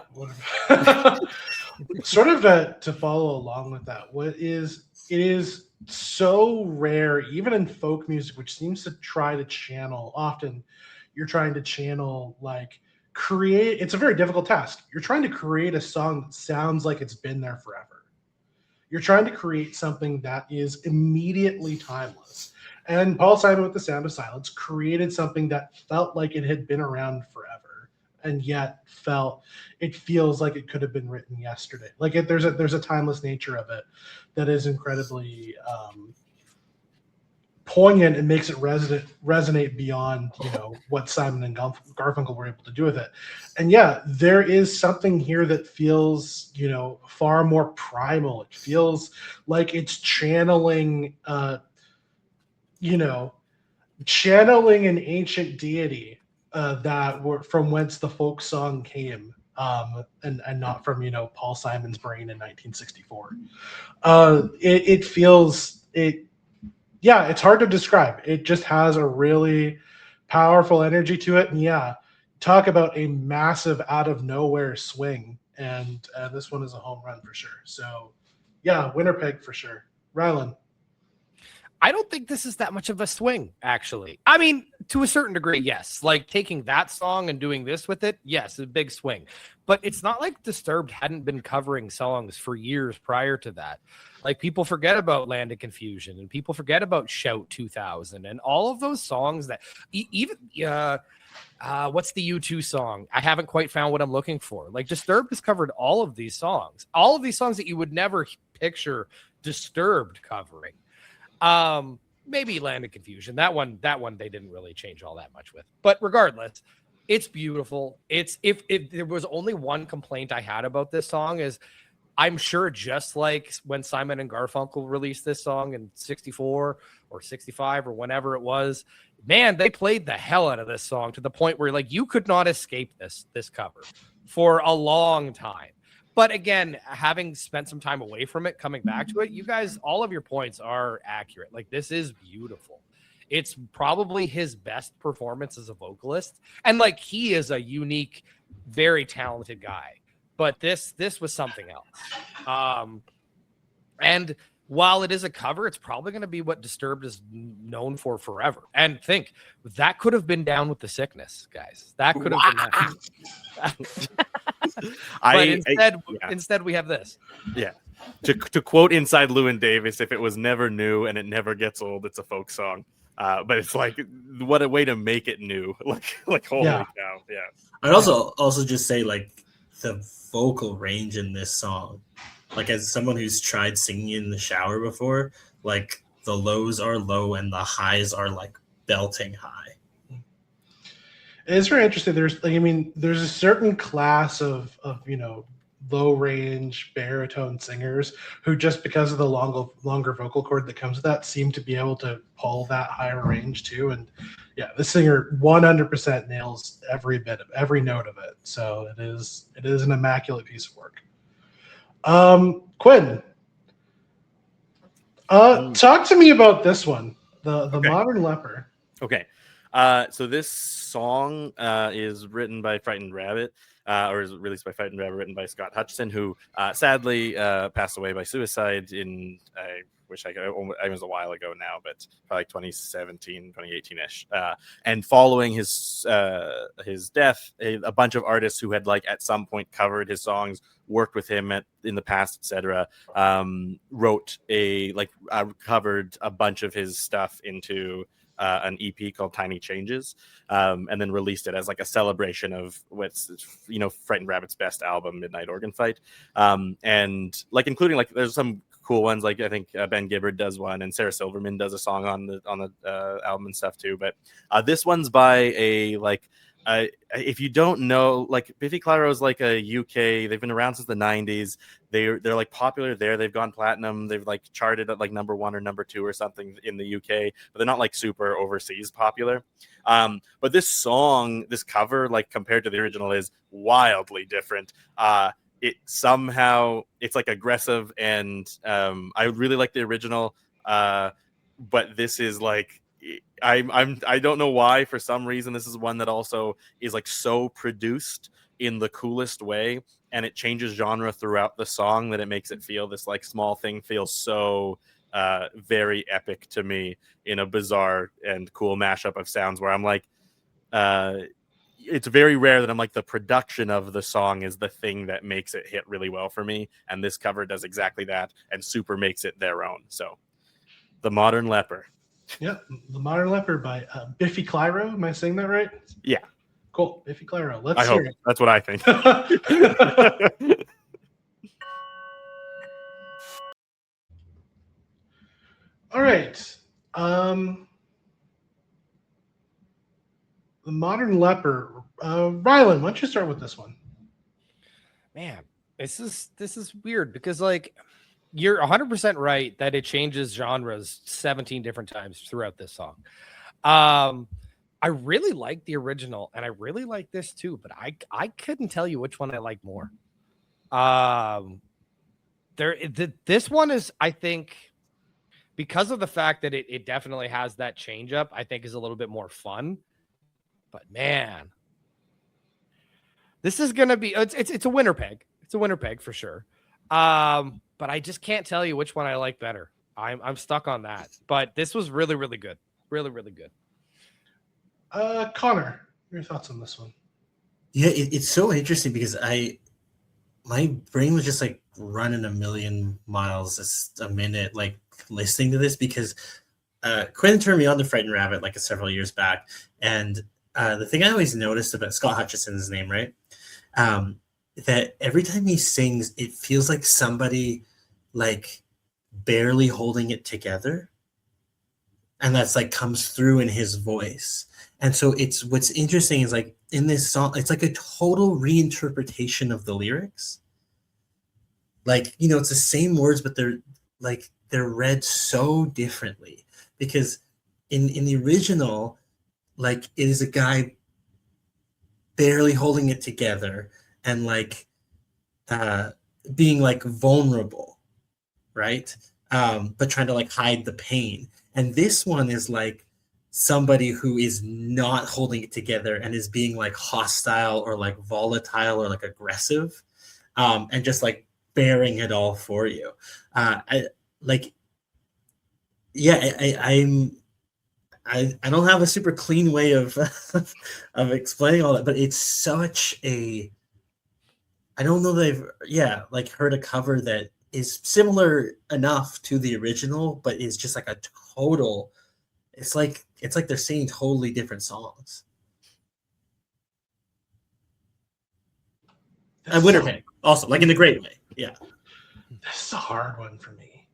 Sort of to follow along with that, it is so rare, even in folk music, which seems to try to channel. Often, you're trying to channel like create. It's a very difficult task. You're trying to create a song that sounds like it's been there forever. You're trying to create something that is immediately timeless. And Paul Simon with The Sound of Silence created something that felt like it had been around forever, and yet it feels like it could have been written yesterday. Like there's a timeless nature of it that is incredibly poignant and makes it resonate beyond what Simon and Garfunkel were able to do with it. And yeah, there is something here that feels far more primal. It feels like it's channeling channeling an ancient deity that were from whence the folk song came, and not from Paul Simon's brain in 1964. It feels it. Yeah, it's hard to describe. It just has a really powerful energy to it, and yeah, talk about a massive out of nowhere swing. And this one is a home run for sure. So yeah, winner peg for sure. Rylan. I don't think this is that much of a swing, actually. I mean, to a certain degree, yes. Like taking that song and doing this with it, yes, a big swing. But it's not like Disturbed hadn't been covering songs for years prior to that. Like people forget about Land of Confusion and people forget about Shout 2000 and all of those songs that even what's the U2 song? I haven't quite found what I'm looking for. Like Disturbed has covered all of these songs that you would never picture Disturbed covering. Maybe Land of Confusion. That one they didn't really change all that much with. But regardless, it's beautiful. It's if there was only one complaint I had about this song is I'm sure just like when Simon and Garfunkel released this song in 64 or 65 or whenever it was, man, they played the hell out of this song to the point where like you could not escape this cover for a long time. But again, having spent some time away from it, coming back to it, you guys, all of your points are accurate. Like this is beautiful. It's probably his best performance as a vocalist. And like he is a unique, very talented guy. But this was something else. And while it is a cover, it's probably going to be what Disturbed is known for forever. And think, that could have been Down with the Sickness, guys. That could have been that. Instead, we have this. Yeah. To quote Inside Llewyn Davis, if it was never new and it never gets old, it's a folk song. But it's like, what a way to make it new. Like holy cow. Yeah. I'd also just say like the vocal range in this song, like as someone who's tried singing in the shower before, like the lows are low and the highs are like belting high. It's very interesting. There's a certain class of low range baritone singers who, just because of the longer vocal cord that comes with that, seem to be able to pull that higher range too. And yeah, the singer 100% nails every note of it. So it is an immaculate piece of work. Cuinn, talk to me about this one, the Okay. Modern Leper. Okay. So this song is written by Frightened Rabbit, or is released by Frightened Rabbit, written by Scott Hutchison, who sadly passed away by suicide in, it was a while ago now, but probably 2017, 2018-ish. And following his death, a bunch of artists who had like at some point covered his songs, worked with him in the past, etc., covered a bunch of his stuff into an EP called Tiny Changes, and then released it as like a celebration of what's Frightened Rabbit's best album, Midnight Organ Fight, and like including like there's some cool ones, like I think Ben Gibbard does one, and Sarah Silverman does a song on the album and stuff too. But this one's by a like if you don't know, like Biffy Clyro is like a UK. They've been around since the 90s. They're like popular there. They've gone platinum. They've like charted at like #1 or #2 or something in the UK, but they're not like super overseas popular. But this song, this cover, like compared to the original, is wildly different. It somehow it's like aggressive, and I really like the original, but this is like I don't know why. For some reason, this is one that also is like so produced in the coolest way, and it changes genre throughout the song that it makes it feel this like small thing feels so very epic to me in a bizarre and cool mashup of sounds where I'm like, it's very rare that I'm like the production of the song is the thing that makes it hit really well for me, and this cover does exactly that and super makes it their own. So The Modern Leper. Yep, The Modern Leper by Biffy Clyro. Am I saying that right? Yeah. Cool. Biffy Clyro. Let's I hope hear it. that's what I think. All right. The Modern Leper. Rylan, why don't you start with this one? Man, this is weird because like you're 100% right that it changes genres 17 different times throughout this song. I really like the original and I really like this too, but I couldn't tell you which one I like more. This one is, I think, because of the fact that it definitely has that change up, I think is a little bit more fun. But man, this is gonna be it's a winner peg. It's a winner peg for sure. But I just can't tell you which one I like better. I'm stuck on that. But this was really, really good. Really, really good. Connor, your thoughts on this one? Yeah, it's so interesting because my brain was just like running a million miles a minute, like listening to this because Quinn turned me on to Frightened Rabbit like several years back, and the thing I always noticed about Scott Hutchison's name, right? That every time he sings, it feels like somebody like barely holding it together, and that's like comes through in his voice. And so it's what's interesting is like in this song, it's like a total reinterpretation of the lyrics. Like, you know, it's the same words, but they're read so differently because in the original, like it is a guy barely holding it together and like being like vulnerable, right? But trying to like hide the pain. And this one is like somebody who is not holding it together and is being like hostile or like volatile or like aggressive, and just like bearing it all for you. I don't have a super clean way of of explaining all that, but it's such a, I don't know that I've like heard a cover that is similar enough to the original, but is just like a total, it's like they're singing totally different songs. And Winnipeg also, like in a great way. Yeah. This is a hard one for me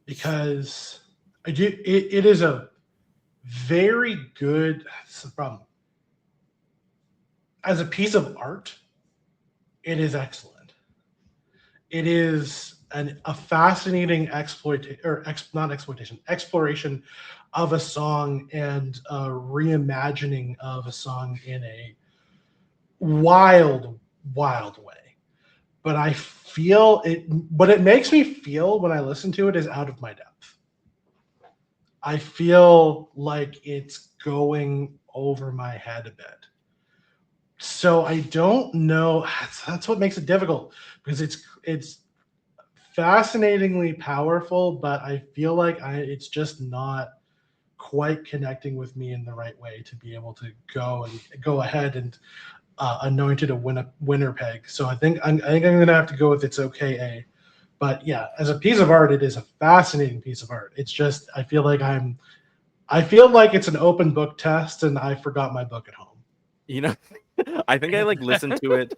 because it is a very good, that's the problem. As a piece of art, it is excellent. It is a fascinating exploration of a song and a reimagining of a song in a wild way. But I feel it, what it makes me feel when I listen to it is out of my depth. I feel like it's going over my head a bit. So I don't know. That's what makes it difficult because it's fascinatingly powerful, but I feel like it's just not quite connecting with me in the right way to be able to go ahead and anoint it a winner peg. So I think I'm going to have to go with It's Okay, A. But yeah, as a piece of art, it is a fascinating piece of art. It's just I feel like it's an open book test, and I forgot my book at home. You know, I think I like listened to it.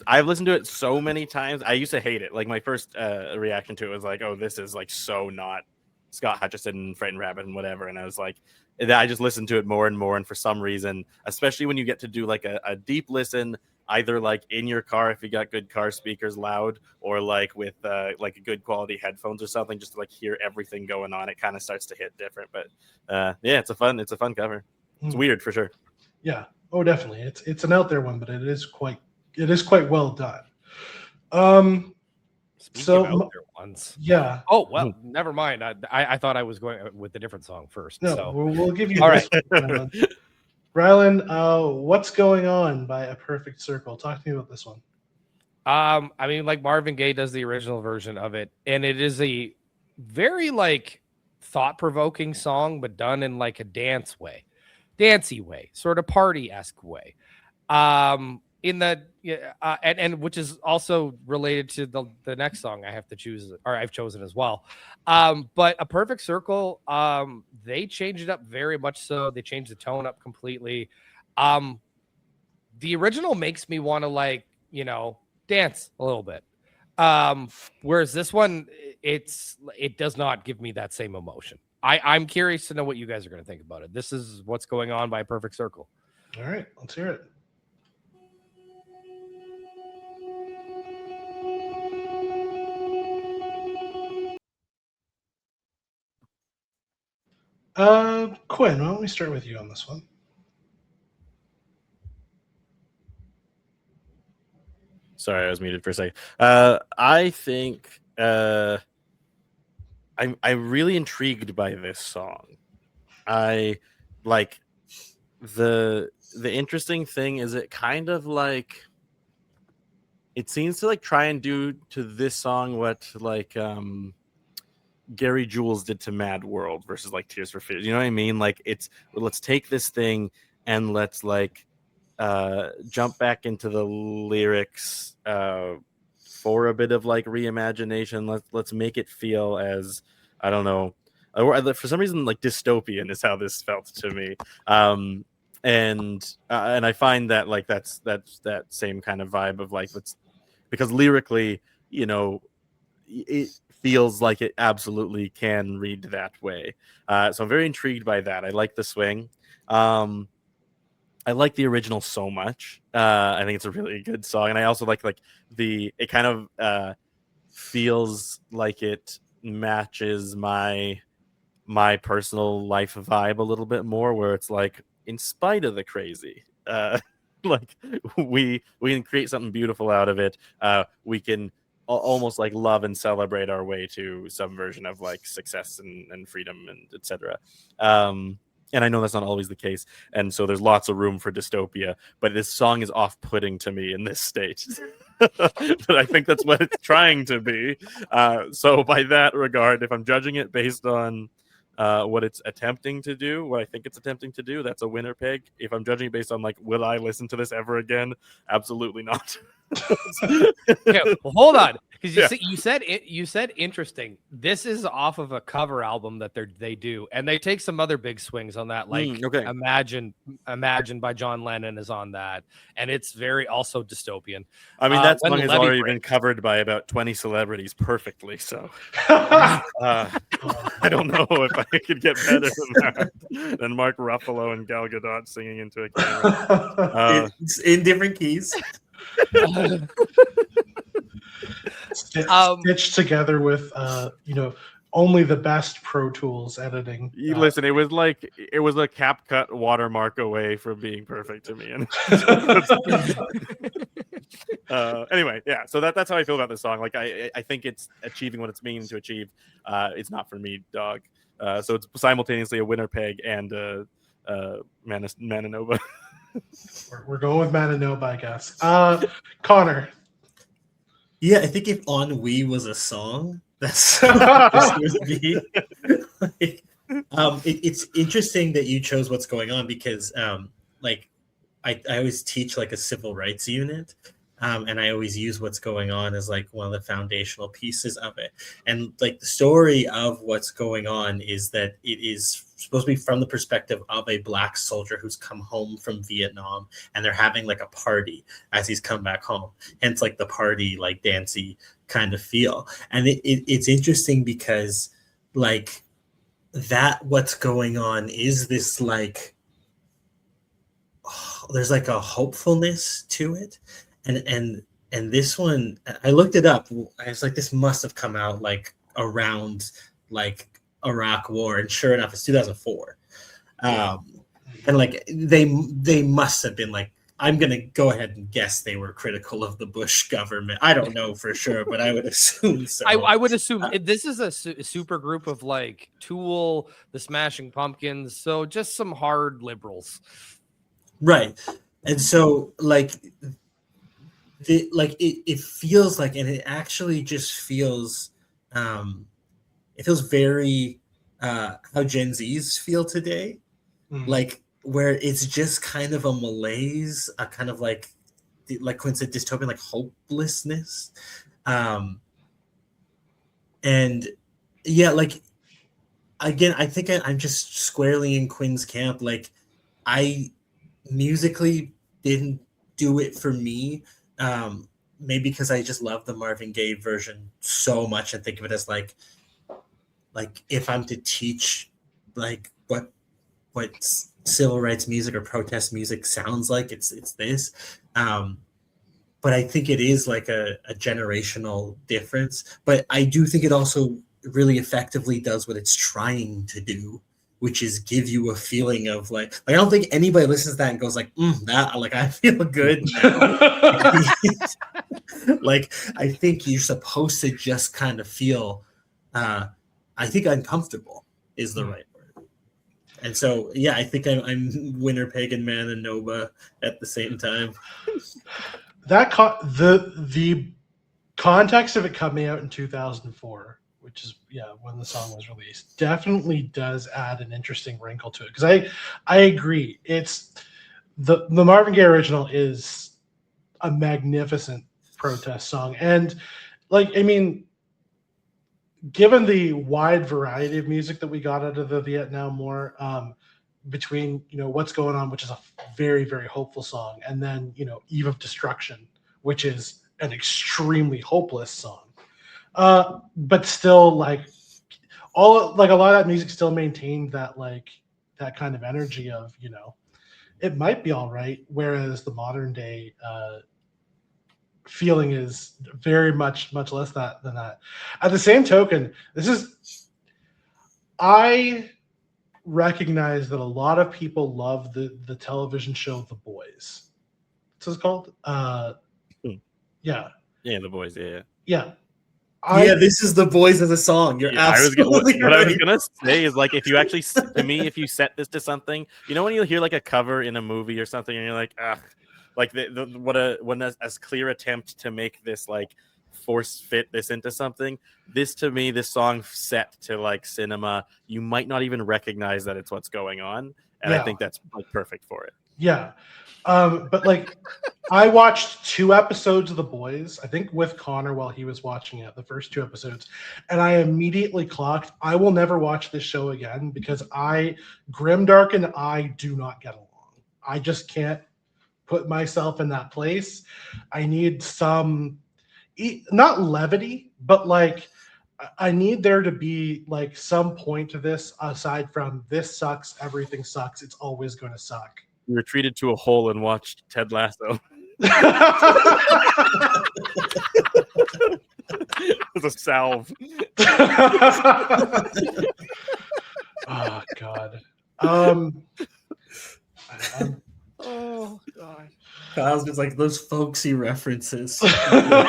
I've listened to it so many times. I used to hate it. Like my first reaction to it was like, "Oh, this is like so not Scott Hutchison and Frightened Rabbit and whatever, and I was like, I just listened to it more and more, and for some reason, especially when you get to do like a deep listen, either like in your car if you got good car speakers loud, or like with like a good quality headphones or something, just to like hear everything going on, it kind of starts to hit different. But yeah, it's a fun cover. It's weird for sure. Yeah. Oh, definitely. It's an out there one, but it is quite well done. Speaking So, of out there ones. yeah. Oh well, never mind. I thought I was going with a different song first. No, So we'll give you all this right. one. Rylan, What's Going On by A Perfect Circle. Talk to me about this one. I mean, like Marvin Gaye does the original version of it, and it is a very like thought-provoking song, but done in like a dancey way, sort of party-esque way. In the and which is also related to the next song I have to choose, or I've chosen as well. But A Perfect Circle, they changed it up very much so. They changed the tone up completely. The original makes me want to like, dance a little bit. Whereas this one, it does not give me that same emotion. I'm curious to know what you guys are going to think about it. This is What's Going On by Perfect Circle. All right, let's hear it. Cuinn, why don't we start with you on this one? Sorry, I was muted for a second. I think I'm really intrigued by this song. I like the interesting thing is it kind of like it seems to like try and do to this song what like Gary Jules did to Mad World versus like Tears for Fears. You know what I mean? Like let's take this thing and let's like jump back into the lyrics for a bit of like reimagination. Let's make it feel as, I don't know, for some reason like dystopian is how this felt to me. And I find that like that's that same kind of vibe of like because lyrically, it feels like it absolutely can read that way. So I'm very intrigued by that. I like the swing. I like the original so much. I think it's a really good song, and I also like it kind of feels like it matches my personal life vibe a little bit more, where it's like, in spite of the crazy, like we can create something beautiful out of it. We can almost like love and celebrate our way to some version of like success and freedom and etc. And I know that's not always the case, and so there's lots of room for dystopia, but this song is off-putting to me in this state. But I think that's what it's trying to be. So by that regard, if I'm judging it based on what it's attempting to do, what I think it's attempting to do, that's a winner peg. If I'm judging it based on like, will I listen to this ever again? Absolutely not. Yeah, well, hold on, because you said interesting. This is off of a cover album that they do, and they take some other big swings on that. Like okay. Imagine by John Lennon is on that, and it's very also dystopian. I mean, that song has already breaks. been covered by about 20 celebrities perfectly, so I don't know if I could get better than Mark Ruffalo and Gal Gadot singing into a camera. It's in different keys. Stitched together with only the best Pro Tools editing. Listen, it was a CapCut watermark away from being perfect to me. And anyway, yeah. So that's how I feel about this song. Like I think it's achieving what it's meaning to achieve. It's not for me, dog. So it's simultaneously a winner peg and Manitoba. We're going with Manitoba, I guess. Connor. Yeah, I think if Ennui was a song, that's what this would be. It's interesting that you chose What's Going On because, I always teach like a civil rights unit, and I always use What's Going On as like one of the foundational pieces of it. And like the story of What's Going On is that it is supposed to be from the perspective of a Black soldier who's come home from Vietnam, and they're having like a party as he's come back home. Hence like the party, like dancey kind of feel. And it's interesting because like that what's going on is this like there's like a hopefulness to it, and this one I looked it up. I was like, this must have come out like around like Iraq War, and sure enough, it's 2004. And like they must have been like, I'm gonna go ahead and guess they were critical of the Bush government. I don't know for sure, but I would assume so. I would assume this is a super group of like Tool, the Smashing Pumpkins, so just some hard liberals, right? And so like it feels like, and it actually just feels it feels very how Gen Zs feel today, like where it's just kind of a malaise, a kind of like Quinn said, dystopian, like hopelessness, and yeah, like again, I think I'm just squarely in Quinn's camp. Like I musically didn't do it for me. Maybe because I just love the Marvin Gaye version so much and think of it as like if I'm to teach like what civil rights music or protest music sounds like, it's this. But I think it is like a generational difference. But I do think it also really effectively does what it's trying to do, which is give you a feeling of like I don't think anybody listens to that and goes like, that like I feel good now. Like I think you're supposed to just kind of feel I think uncomfortable is the right word. And so yeah, I think I'm Winter Pagan Man and Nova at the same time. That the context of it coming out in 2004, which is when the song was released, definitely does add an interesting wrinkle to it. Because I agree, it's the Marvin Gaye original is a magnificent protest song, and like I mean, given the wide variety of music that we got out of the Vietnam War, between What's Going On, which is a very, very hopeful song, and then Eve of Destruction, which is an extremely hopeless song, but still like a lot of that music still maintained that like that kind of energy of it might be all right, whereas the modern day feeling is very much less than that. At the same token, I recognize that a lot of people love the television show The Boys. What's it called? Yeah, The Boys. Yeah. This is The Boys as a song. You're absolutely right. What I was gonna say is like if you actually, to me, if you set this to something, when you hear like a cover in a movie or something, and you're like, like what a clear attempt to make this like force fit this into something. This to me, this song set to like cinema, you might not even recognize that it's what's going on, and I think that's like perfect for it. Yeah, but like I watched 2 episodes of The Boys, I think with Connor while he was watching it, the first 2 episodes, and I immediately clocked I will never watch this show again because Grimdark and I do not get along. I just can't put myself in that place. I need some, not levity, but like I need there to be like some point to this aside from this sucks, everything sucks, it's always going to suck. You retreated to a hole and watched Ted Lasso. It's a salve. Oh God. Oh God. Kyle's just like those folksy references. Kyle,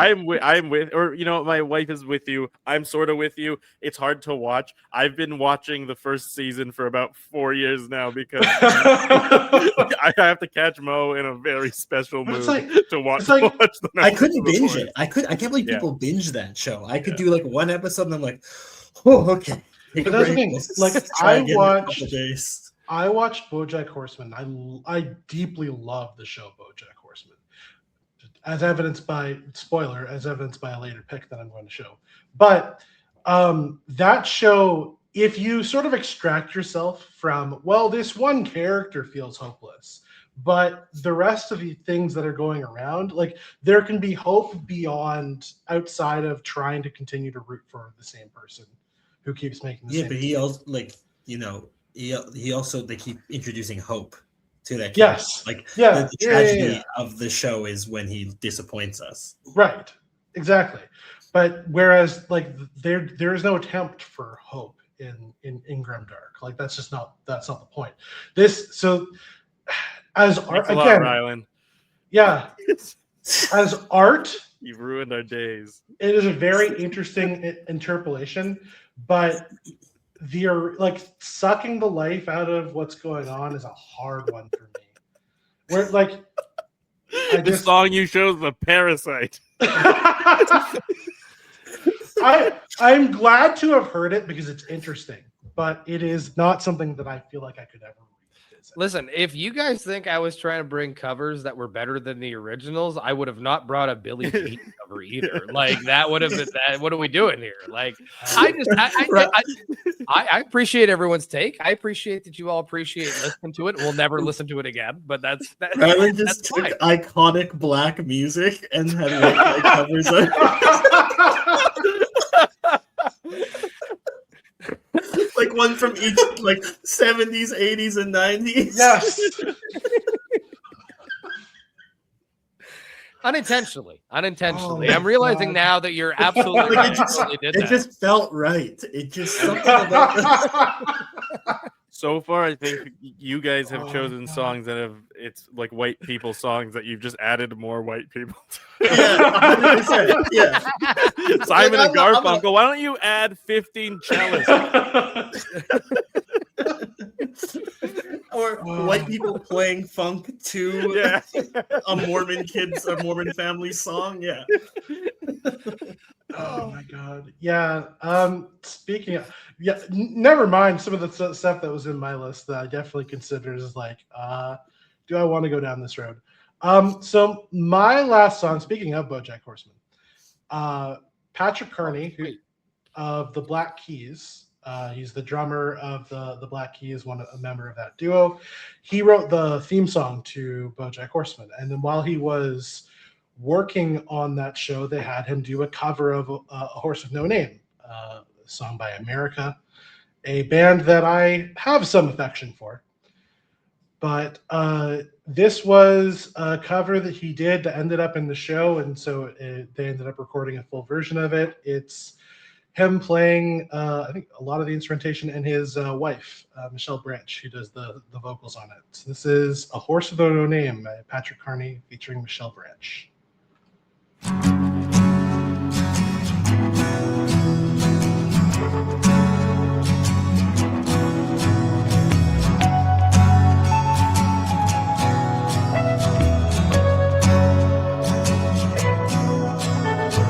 I'm with, or my wife is with you. I'm sort of with you. It's hard to watch. I've been watching the first season for about 4 years now because I have to catch Mo in a very special mood to watch. The I couldn't binge it. I can't believe people binge that show. I could do like 1 episode and I'm like, oh, okay. But that's the thing. Like I watched BoJack Horseman. I deeply love the show BoJack Horseman, as evidenced by a later pick that I'm going to show. But that show, if you sort of extract yourself from, well, this one character feels hopeless, but the rest of the things that are going around, like there can be hope beyond outside of trying to continue to root for the same person who keeps making the same but he mistake. also he also they keep introducing hope to that character. Yes. Like Yeah. the tragedy of the show is when he disappoints us. Right. Exactly. But whereas like there is no attempt for hope in Grimdark. Like that's not the point. As art Thanks a lot, again, Rylan. yeah. As art, You've ruined our days. it is a very interesting interpolation, but like sucking the life out of what's going on is a hard one for me. Where like The song you chose, The Parasite. I'm glad to have heard it because it's interesting, but it is not something that I feel like I could ever revisit. Listen, if you guys think I was trying to bring covers that were better than the originals, I would have not brought a Billy Jean cover either. Like that would have been that. What are we doing here? Like I appreciate everyone's take. I appreciate that you all appreciate listening to it. We'll never listen to it again, but that's that. Rylan just took iconic black music and had white covers of like one from each like 70s, 80s, and 90s. Yes. Unintentionally. Oh I'm realizing God. now that you're absolutely Like, right. I totally did it that. just felt right. It just something about So far, I think you guys have Oh, chosen God. songs that it's like white people songs that you've just added more white people to. Yeah, 100%. Yeah. Simon Like, and I'm Garfunkel, why don't you add 15 cellists? Or white people playing funk to Yeah. a Mormon family song. Yeah. Oh my God. Yeah. Speaking of, never mind some of the stuff that was in my list that I definitely considered as like, do I want to go down this road? So my last song, speaking of BoJack Horseman, Patrick Kearney of the Black Keys. He's the drummer of the Black Keys, a member of that duo. He wrote the theme song to BoJack Horseman, and then while he was working on that show, they had him do a cover of a Horse with No Name, a song by America, a band that I have some affection for. But this was a cover that he did that ended up in the show, and so they ended up recording a full version of it. It's him playing, I think, a lot of the instrumentation, and his wife, Michelle Branch, who does the vocals on it. So this is A Horse with No Name by Patrick Kearney featuring Michelle Branch.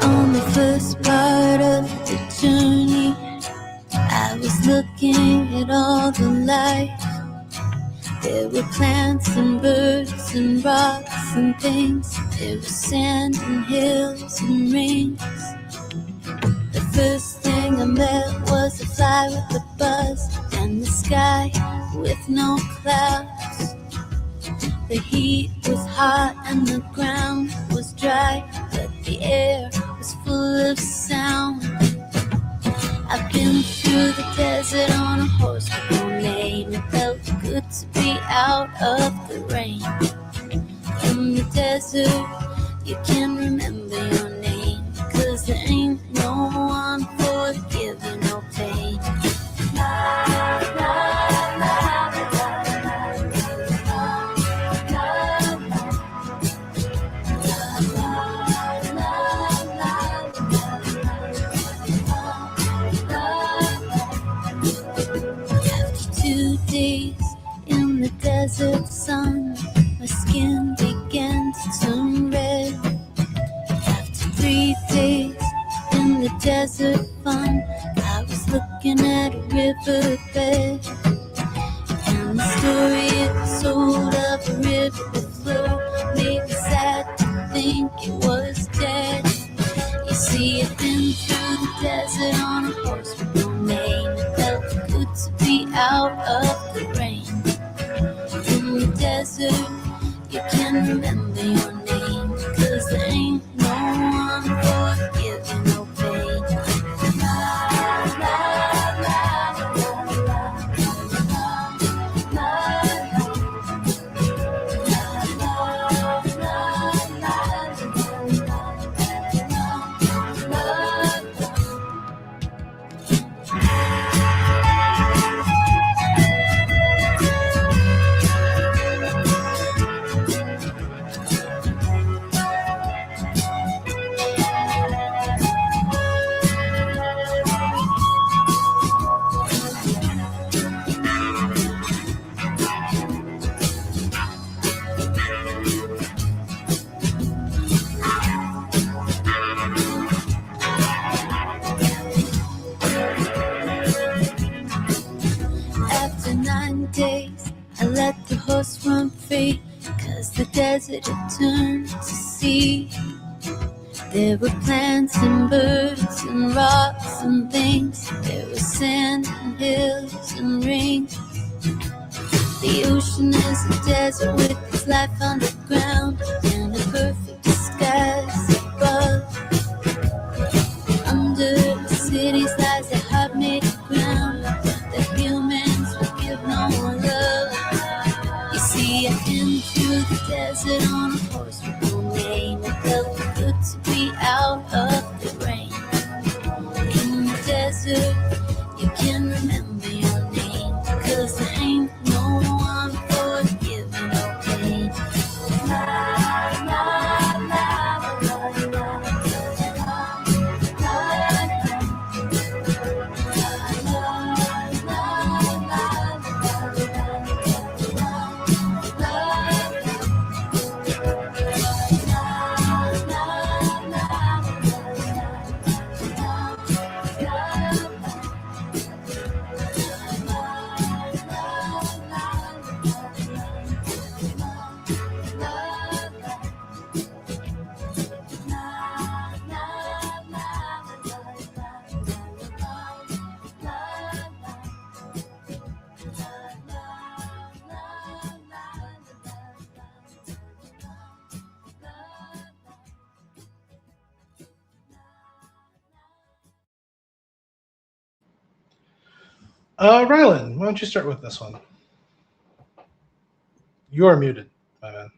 On the first part of the journey, I was looking at all the life. There were plants and birds and rocks and things. There was sand and hills and rings. The first thing I met was a fly with a buzz and the sky with no clouds. The heat was hot and the ground was dry, but the air was full of sound. I've been through the desert on a horse with no name. It felt good to be out of the rain. In the desert, you can remember your name, 'cause there ain't no one for to give you no pain. After 2 days in the desert sun, my skin began to turn red. After 3 days in the desert fun, I was looking at a riverbed, and the story it told of a river that flowed made me sad to think it was dead. You see, I've been through the desert on a horse with no name. It felt good to be out of the rain. In the desert, desert had turned to sea. There were plants and birds and rocks and things. There was sand and hills and rings. The ocean is a desert with its life underground and a perfect disguise above. Under the cities lies a hot made ground that humans will give no love. You see, I've been through the desert on a horse with no name. It felt good to be out of the rain. In the desert, you can remember your name, 'cause there ain't no one forgiving no pain. La, la, la, la, la, Rylan, why don't you start with this one? You are muted, my man.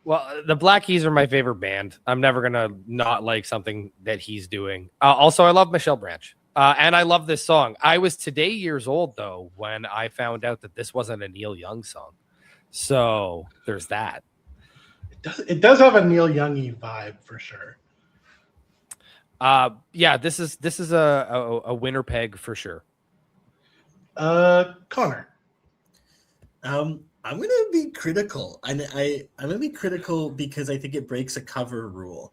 Well, the Black Keys are my favorite band. I'm never gonna not like something that he's doing. Also, I love Michelle Branch, and I love this song. I was today years old though when I found out that this wasn't a Neil Young song. So there's that. It does have a Neil Young-y vibe for sure. Yeah, this is a winner peg for sure. Connor. I'm gonna be critical, and I'm gonna be critical because I think it breaks a cover rule,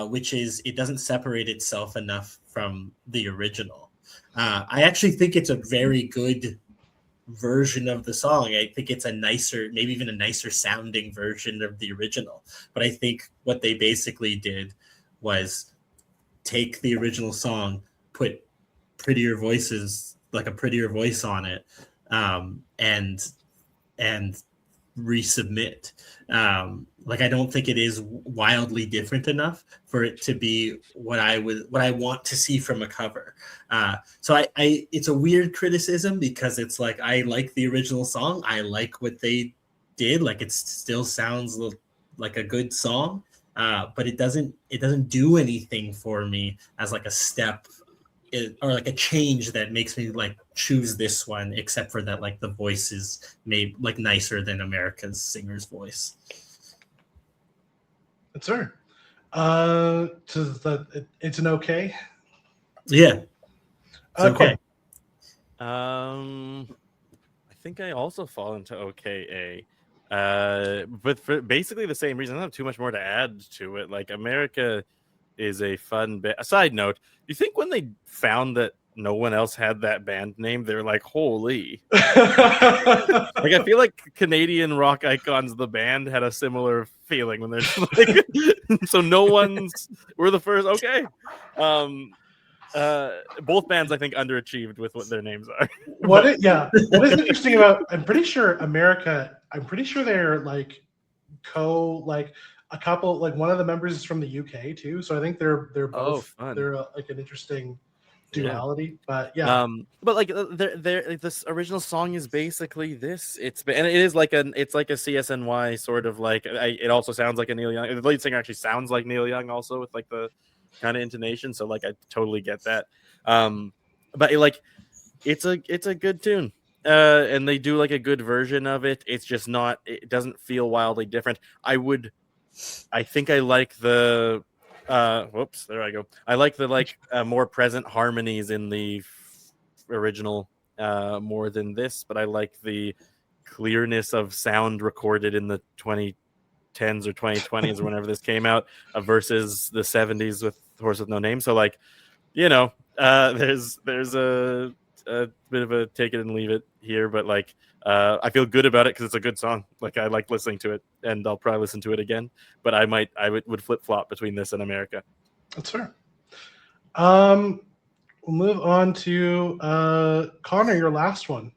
which is it doesn't separate itself enough from the original. I actually think it's a very good version of the song. I think it's a nicer, maybe even a nicer sounding version of the original. But I think what they basically did was take the original song, put prettier voices, like a prettier voice on it, and resubmit. Like I don't think it is wildly different enough for it to be what I want to see from a cover. So I it's a weird criticism because it's like I like the original song. I like what they did. Like it still sounds like a good song. But it doesn't do anything for me as like a step or like a change that makes me like choose this one, except for that like the voice is made like nicer than America's singer's voice. That's her. It's an okay. Yeah. It's okay. I think I also fall into OKA. But for basically the same reason. I don't have too much more to add to it. Like America is a fun bit. A side note, do you think when they found that no one else had that band name, they're like, holy. Like I feel like Canadian rock icons, the band, had a similar feeling when they're like so no one's we're the first. Okay. Both bands I think underachieved with what their names are. What is interesting about I'm pretty sure they're like a couple, like one of the members is from the UK too, so I think they're both they're like an interesting duality. But yeah, but like this original song is basically this. It is like a CSNY sort of like it also sounds like a Neil Young. The lead singer actually sounds like Neil Young also with like the kind of intonation, so like I totally get that. But like it's a good tune. And they do like a good version of it. It's just not, it doesn't feel wildly different. I think I like the whoops, there I go. I like the like more present harmonies in the original more than this, but I like the clearness of sound recorded in the 2010s or 2020s or whenever this came out versus the 70s with Horse with No Name. So like, you know, there's a a bit of a take it and leave it here, but like I feel good about it because it's a good song. Like I like listening to it, and I'll probably listen to it again. But I would flip flop between this and America. That's fair. We'll move on to Connor, your last one.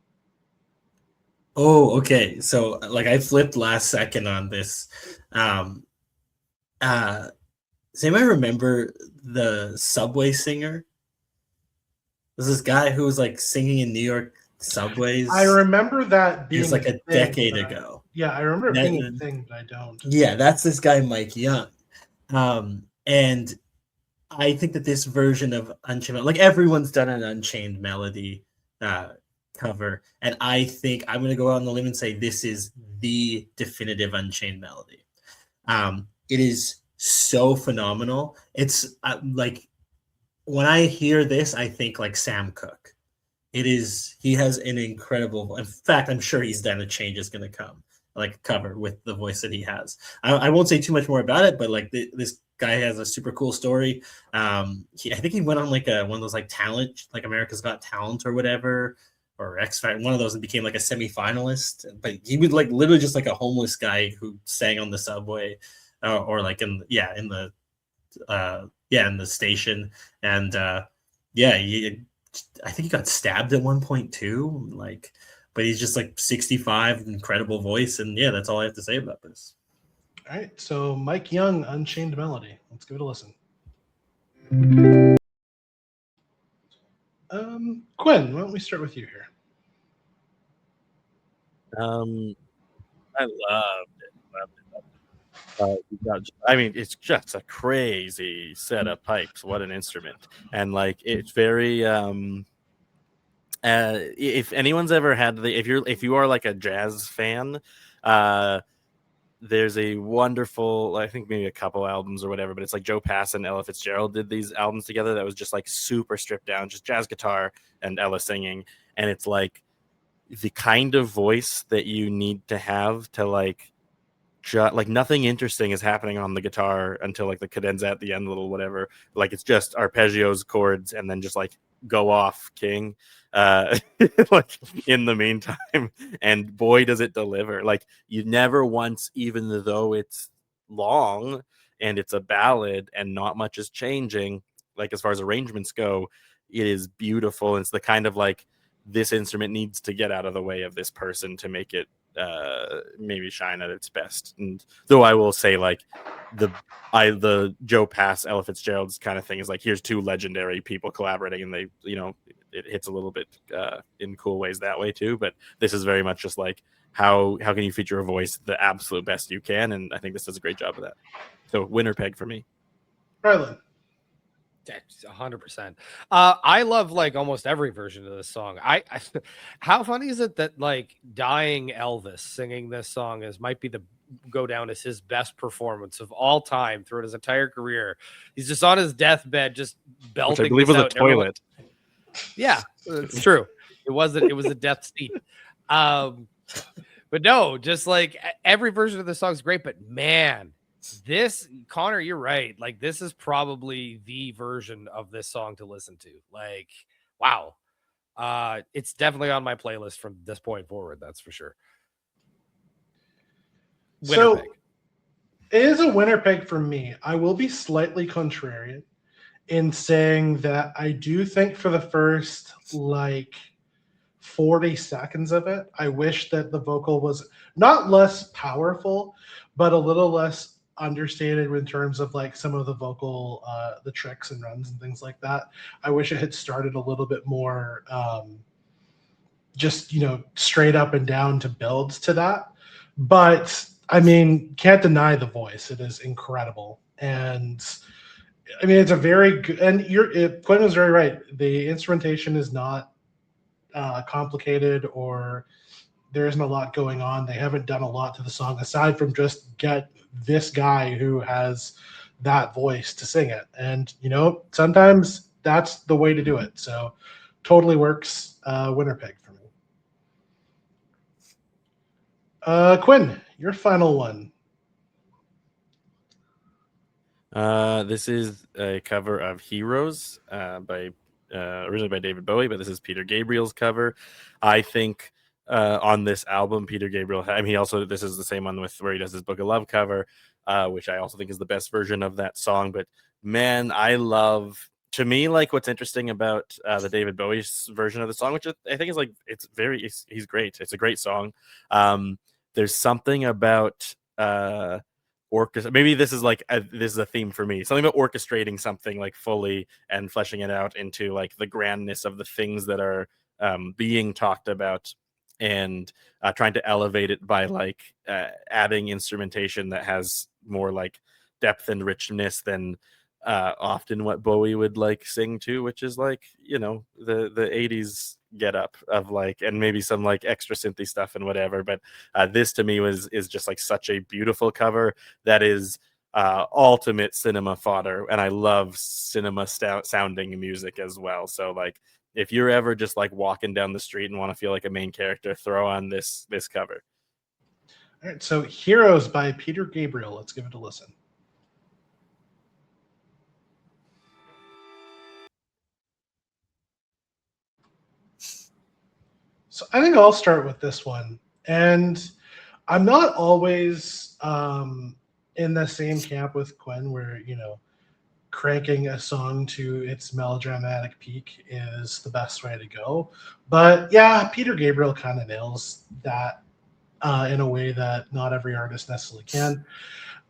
Oh, okay. So like I flipped last second on this. Does anybody remember the Subway singer? There's this guy who was like singing in New York subways. I remember that It being was like a thing, decade but ago. Yeah, I remember it That- being a thing, but I don't. Yeah, that's this guy Mike Young. And I think that this version of Unchained, like everyone's done an Unchained Melody cover, and I think I'm going to go out on the limb and say this is the definitive Unchained Melody. It is so phenomenal. It's like when I hear this, I think like Sam Cooke. He has an incredible. In fact, I'm sure he's done a Change Is Gonna Come like cover with the voice that he has. I won't say too much more about it, but like this guy has a super cool story. I think he went on like one of those like talent, like America's Got Talent or whatever, or X Factor, one of those, and became like a semi-finalist. But he was like literally just like a homeless guy who sang on the subway, or like in the station, and I think he got stabbed at one point too. Like, but he's just like 65, incredible voice, and yeah, that's all I have to say about this. All right, so Mike Young, Unchained Melody. Let's give it a listen. Quinn, why don't we start with you here? I loved it. I mean, it's just a crazy set of pipes. What an instrument! And like, it's very. If anyone's ever had if you are like a jazz fan, there's a wonderful, I think maybe a couple albums or whatever, but it's like Joe Pass and Ella Fitzgerald did these albums together that was just like super stripped down, just jazz guitar and Ella singing. And it's like the kind of voice that you need to have to like nothing interesting is happening on the guitar until like the cadenza at the end, little whatever. Like it's just arpeggios, chords, and then just like go off, King. Like in the meantime, and boy does it deliver. Like you never once, even though it's long and it's a ballad and not much is changing, like as far as arrangements go, it is beautiful. And it's the kind of like, this instrument needs to get out of the way of this person to make it maybe shine at its best. And though I will say, like the Joe Pass, Ella Fitzgerald's kind of thing is like, here's two legendary people collaborating, and they, it hits a little bit in cool ways that way too. But this is very much just like, how can you feature a voice the absolute best you can? And I think this does a great job of that. So winner peg for me. Rylan. 100%. I love like almost every version of this song. I how funny is it that like dying Elvis singing this song might be go down as his best performance of all time throughout his entire career. He's just on his deathbed, just belting. Which I believe was a toilet. Yeah, it's true. It was a death seat. But no, just like every version of the song is great. But man, this, Connor, you're right. Like this is probably the version of this song to listen to. Like, wow. It's definitely on my playlist from this point forward. That's for sure. Winner pick. It is a winner pick for me. I will be slightly contrarian in saying that I do think for the first like 40 seconds of it, I wish that the vocal was not less powerful, but a little less understated in terms of like some of the vocal, the tricks and runs and things like that. I wish it had started a little bit more just, straight up and down to builds to that. But I mean, can't deny the voice. It is incredible. And I mean, it's a very good, and Quinn was very right. The instrumentation is not complicated, or there isn't a lot going on. They haven't done a lot to the song aside from just get this guy who has that voice to sing it. And, sometimes that's the way to do it. So totally works. Winner pick for me. Quinn, your final one. This is a cover of Heroes by originally by David Bowie, but this is Peter Gabriel's cover. I think on this album, Peter Gabriel, I mean, this is the same one with where he does his Book of Love cover, which I also think is the best version of that song. But man, to me, like, what's interesting about the David Bowie version of the song, which I think is like, he's great. It's a great song. There's something about orchestra. Maybe this is a theme for me. Something about orchestrating something like fully and fleshing it out into like the grandness of the things that are being talked about, and trying to elevate it by like adding instrumentation that has more like depth and richness than often what Bowie would like sing to, which is like, you know, the 80s get up of like, and maybe some like extra synthy stuff and whatever. But this to me is just like such a beautiful cover that is ultimate cinema fodder, and I love cinema sounding music as well. So like, if you're ever just like walking down the street and want to feel like a main character, throw on this cover. All right, so Heroes by Peter Gabriel. Let's give it a listen. So I think I'll start with this one. And I'm not always in the same camp with Cuinn where, you know, cranking a song to its melodramatic peak is the best way to go. But yeah, Peter Gabriel kind of nails that in a way that not every artist necessarily can.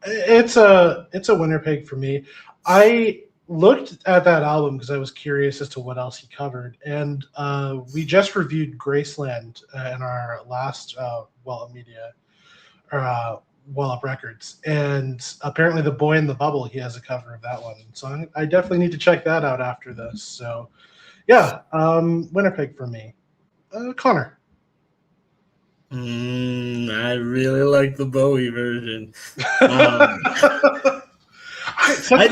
It's a winner pick for me. I looked at that album because I was curious as to what else he covered, and we just reviewed Graceland in our last Wallop Records, and apparently The Boy in the Bubble, he has a cover of that one. So I definitely need to check that out after this. So yeah, winner pick for me. Connor. I really like the Bowie version. I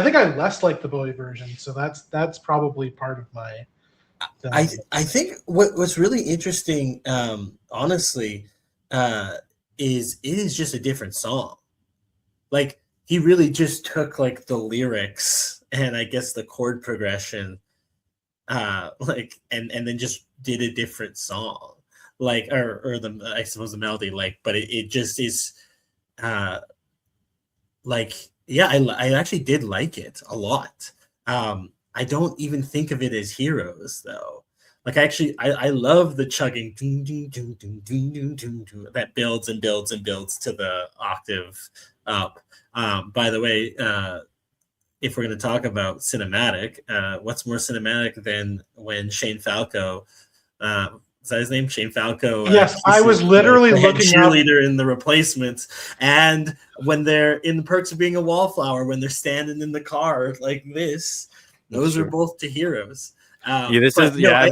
think I less like the Bowie version, so that's probably part of my. I think what's really interesting, honestly, is it is just a different song. Like, he really just took like the lyrics and I guess the chord progression, like and then just did a different song, like or the, I suppose, the melody, like, but it just is, like, yeah, I actually did like it a lot. I don't even think of it as Heroes though. Like, actually, I love the chugging that builds and builds and builds to the octave up. By the way, if we're going to talk about cinematic, what's more cinematic than when Shane Falco, is that his name? Shane Falco. Yes, I was literally the looking cheerleader in The Replacements, and when they're in The Perks of Being a Wallflower, when they're standing in the car like this, those are both to Heroes. I'm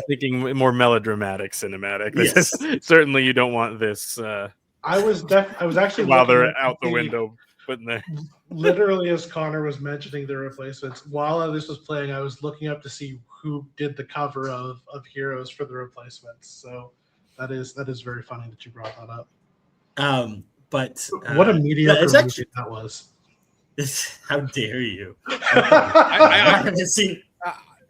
thinking more melodramatic, cinematic. This is, certainly you don't want this. I was actually while they're out the window putting there. Literally, as Connor was mentioning The Replacements, while this was playing, I was looking up to see who did the cover of Heroes for The Replacements. So that is very funny that you brought that up. But what a mediocre movie that was. How dare you? I haven't seen.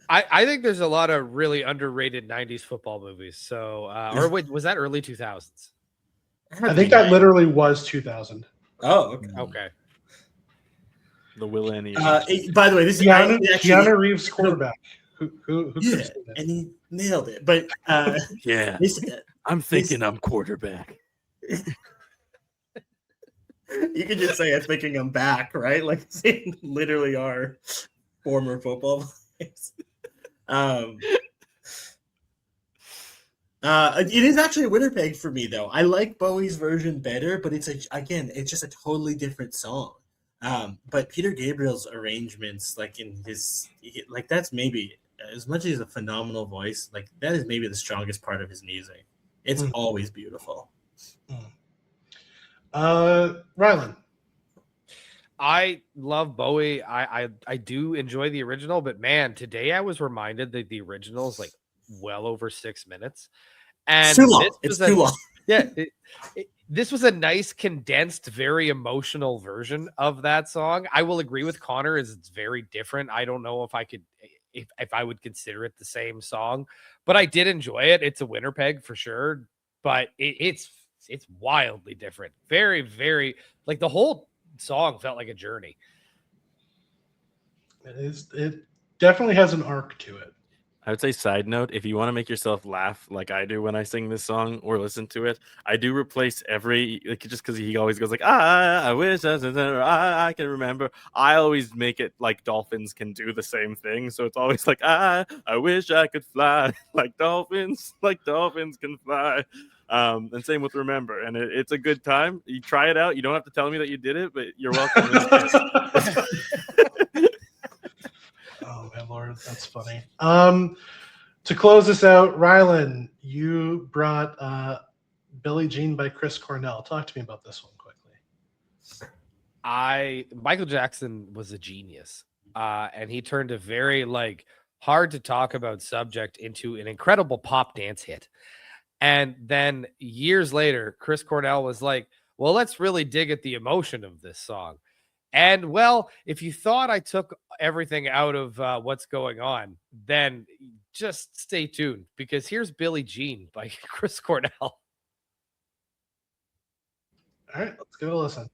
I think there's a lot of really underrated 90s football movies. So, or wait, was that early 2000s? I think that literally was 2000. Oh, okay. Okay. The Will Annie. By the way, this is Keanu Reeves quarterback. Who yeah, and he nailed it. But yeah, I'm thinking I'm quarterback. You could just say I'm thinking I'm back, right? Like, they literally are former football players. It is actually a winner peg for me, though. I like Bowie's version better, but it's just a totally different song. But Peter Gabriel's arrangements, like that's maybe, as much as he's a phenomenal voice, like that is maybe the strongest part of his music. It's always beautiful. Rylan. I love Bowie. I do enjoy the original, but man, today I was reminded that the original is like well over 6 minutes. And it's too long. Yeah. This was a nice, condensed, very emotional version of that song. I will agree with Connor, is it's very different. I don't know if I could if I would consider it the same song, but I did enjoy it. It's a winner peg for sure, but it's wildly different. Very, very, like, the whole song felt like a journey. It definitely has an arc to it. I would say, side note, if you want to make yourself laugh like I do when I sing this song or listen to it, I do replace every, like, just because he always goes like, I wish I can remember. I always make it like dolphins can do the same thing. So it's always like, I wish I could fly like dolphins can fly. And same with remember. And it's a good time. You try it out. You don't have to tell me that you did it, but you're welcome. Oh my lord, that's funny. To close this out, Rylan, you brought Billie Jean by Chris Cornell. Talk to me about this one quickly. Michael Jackson was a genius, and he turned a very like hard to talk about subject into an incredible pop dance hit. And then years later, Chris Cornell was like, well, let's really dig at the emotion of this song. And well, if you thought I took everything out of what's going on, then just stay tuned, because here's Billie Jean by Chris Cornell. All right, let's give it a listen.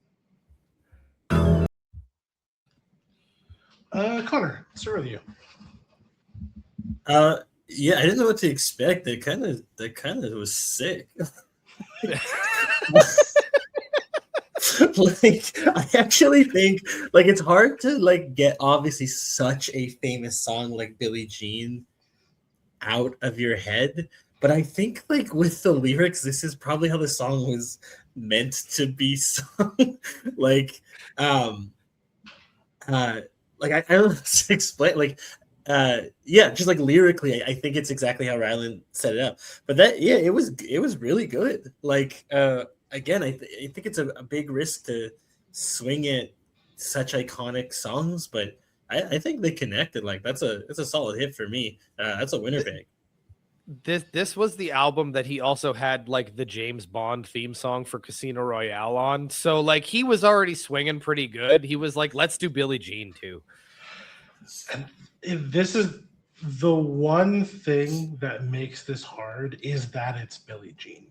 Connor, let's start with you. Yeah, I didn't know what to expect. That kind of was sick. Like, I actually think like it's hard to like get obviously such a famous song like Billie Jean out of your head, but I think like with the lyrics, this is probably how the song was meant to be sung. Like I don't know how to explain, like yeah, just like lyrically, I think it's exactly how Rylan set it up. But that, yeah, it was really good. Like again, I think it's a big risk to swing at such iconic songs, but I think they connected. Like it's a solid hit for me. That's a winner pick. This was the album that he also had like the James Bond theme song for Casino Royale on. So like he was already swinging pretty good. He was like, let's do Billie Jean too. This is the one thing that makes this hard, is that it's Billie Jean.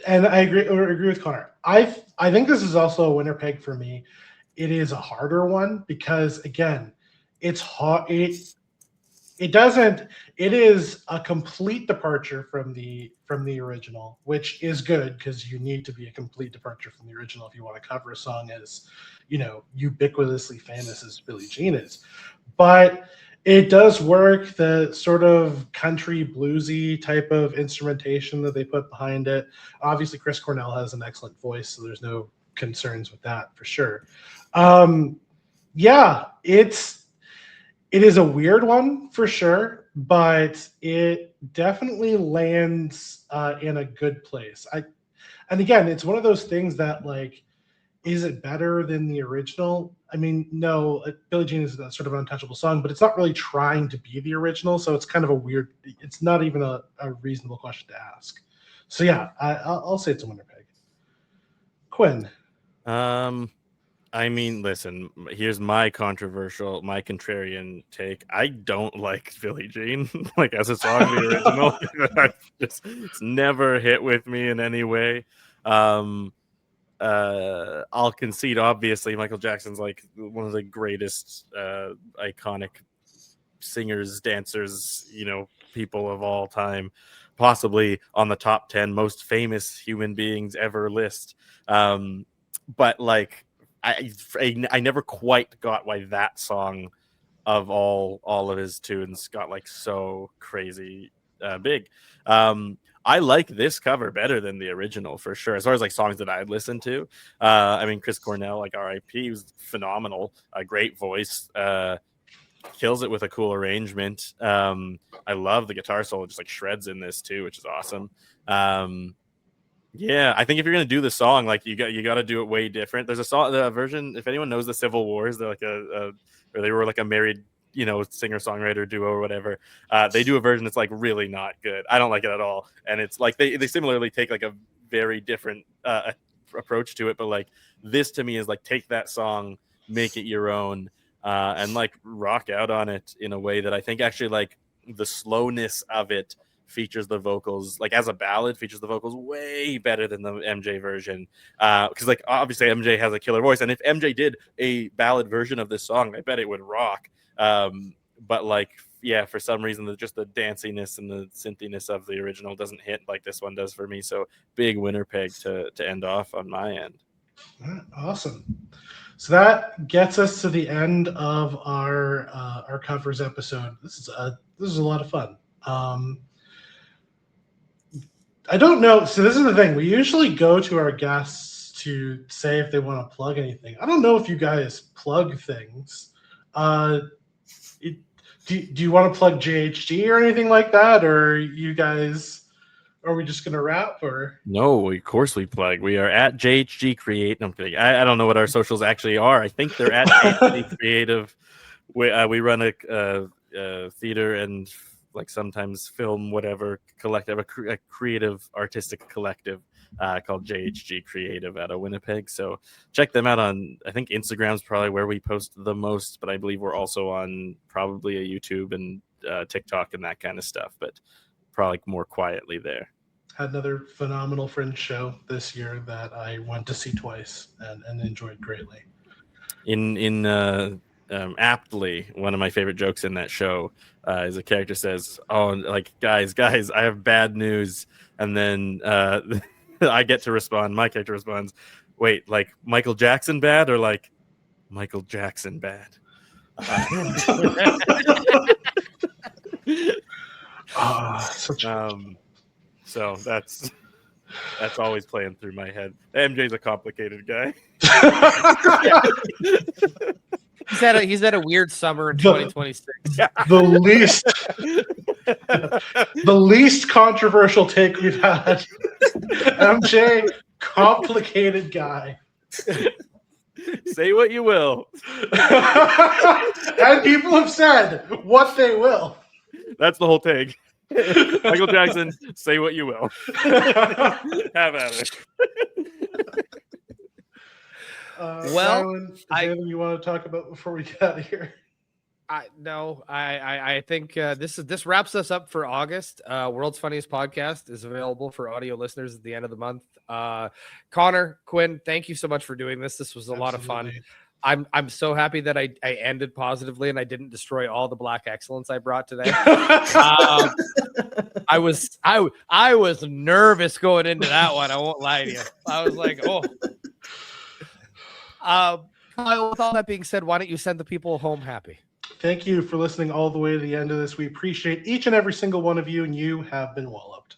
And I agree with Connor. I think this is also a winner peg for me. It is a harder one because, again, it's hard. It is a complete departure from the original, which is good because you need to be a complete departure from the original if you want to cover a song as, ubiquitously famous as Billie Jean is. But it does work, the sort of country bluesy type of instrumentation that they put behind it. Obviously, Chris Cornell has an excellent voice, so there's no concerns with that for sure. Yeah, it is a weird one for sure, but it definitely lands in a good place. And again, it's one of those things that, like, is it better than the original? I mean, no, Billie Jean is a sort of untouchable song, but it's not really trying to be the original. So it's kind of a weird, it's not even a reasonable question to ask. So yeah, I'll say it's a winner peg. Quinn. I mean, listen, here's my contrarian take. I don't like Billie Jean, like as a song, the original. It's never hit with me in any way. I'll concede, obviously, Michael Jackson's like one of the greatest iconic singers, dancers, people of all time, possibly on the top 10 most famous human beings ever list. But like, I never quite got why that song of all of his tunes got like so crazy big. I like this cover better than the original for sure, as far as like songs that I'd listened to. I mean, Chris Cornell, like R.I.P., was phenomenal, a great voice, kills it with a cool arrangement. I love the guitar solo, just like shreds in this too, which is awesome. Yeah, I think if you're gonna do the song, like you got to do it way different. There's the version, if anyone knows the Civil Wars, they're like or they were like a married, singer-songwriter duo or whatever. They do a version that's like really not good. I don't like it at all. And it's like they similarly take like a very different approach to it. But like this to me is like, take that song, make it your own. and like rock out on it in a way that I think actually like the slowness of it features the vocals, like as a ballad, features the vocals way better than the MJ version. Because like obviously MJ has a killer voice, and if MJ did a ballad version of this song, I bet it would rock. But like, yeah, for some reason, just the danciness and the synthiness of the original doesn't hit like this one does for me. So big winner peg to end off on my end. Awesome. So that gets us to the end of our covers episode. This is a lot of fun. I don't know. So this is the thing. We usually go to our guests to say if they want to plug anything. I don't know if you guys plug things. Do you want to plug JHG or anything like that? Or you guys, are we just going to wrap? Or no, of course we plug. We are at JHG Create. No, I'm kidding. I don't know what our socials actually are. I think they're at JHG Creative. We run a theater and like sometimes film, whatever collective, a creative artistic collective called JHG Creative out of Winnipeg. So check them out on, I think Instagram's probably where we post the most, but I believe we're also on probably a YouTube and TikTok and that kind of stuff, but probably more quietly there. Had another phenomenal Fringe show this year that I went to see twice and enjoyed greatly. Aptly, one of my favorite jokes in that show is a character says, "Oh, like guys, I have bad news," and then I get to respond. My character responds, "Wait, like Michael Jackson bad or like Michael Jackson bad?" So that's always playing through my head. MJ's a complicated guy. He's had a weird summer in 2026. The least controversial take we've had. MJ, complicated guy. Say what you will. And people have said what they will. That's the whole take. Michael Jackson, say what you will. Have at it. Rylan, is there anything you want to talk about before we get out of here? I think this wraps us up for August. World's Funniest Podcast is available for audio listeners at the end of the month. Connor, Cuinn, thank you so much for doing this. This was a lot of fun. I'm so happy that I ended positively and I didn't destroy all the black excellence I brought today. I was nervous going into that one. I won't lie to you. I was like, oh. With all that being said, why don't you send the people home happy? Thank you for listening all the way to the end of this. We appreciate each and every single one of you, and you have been walloped.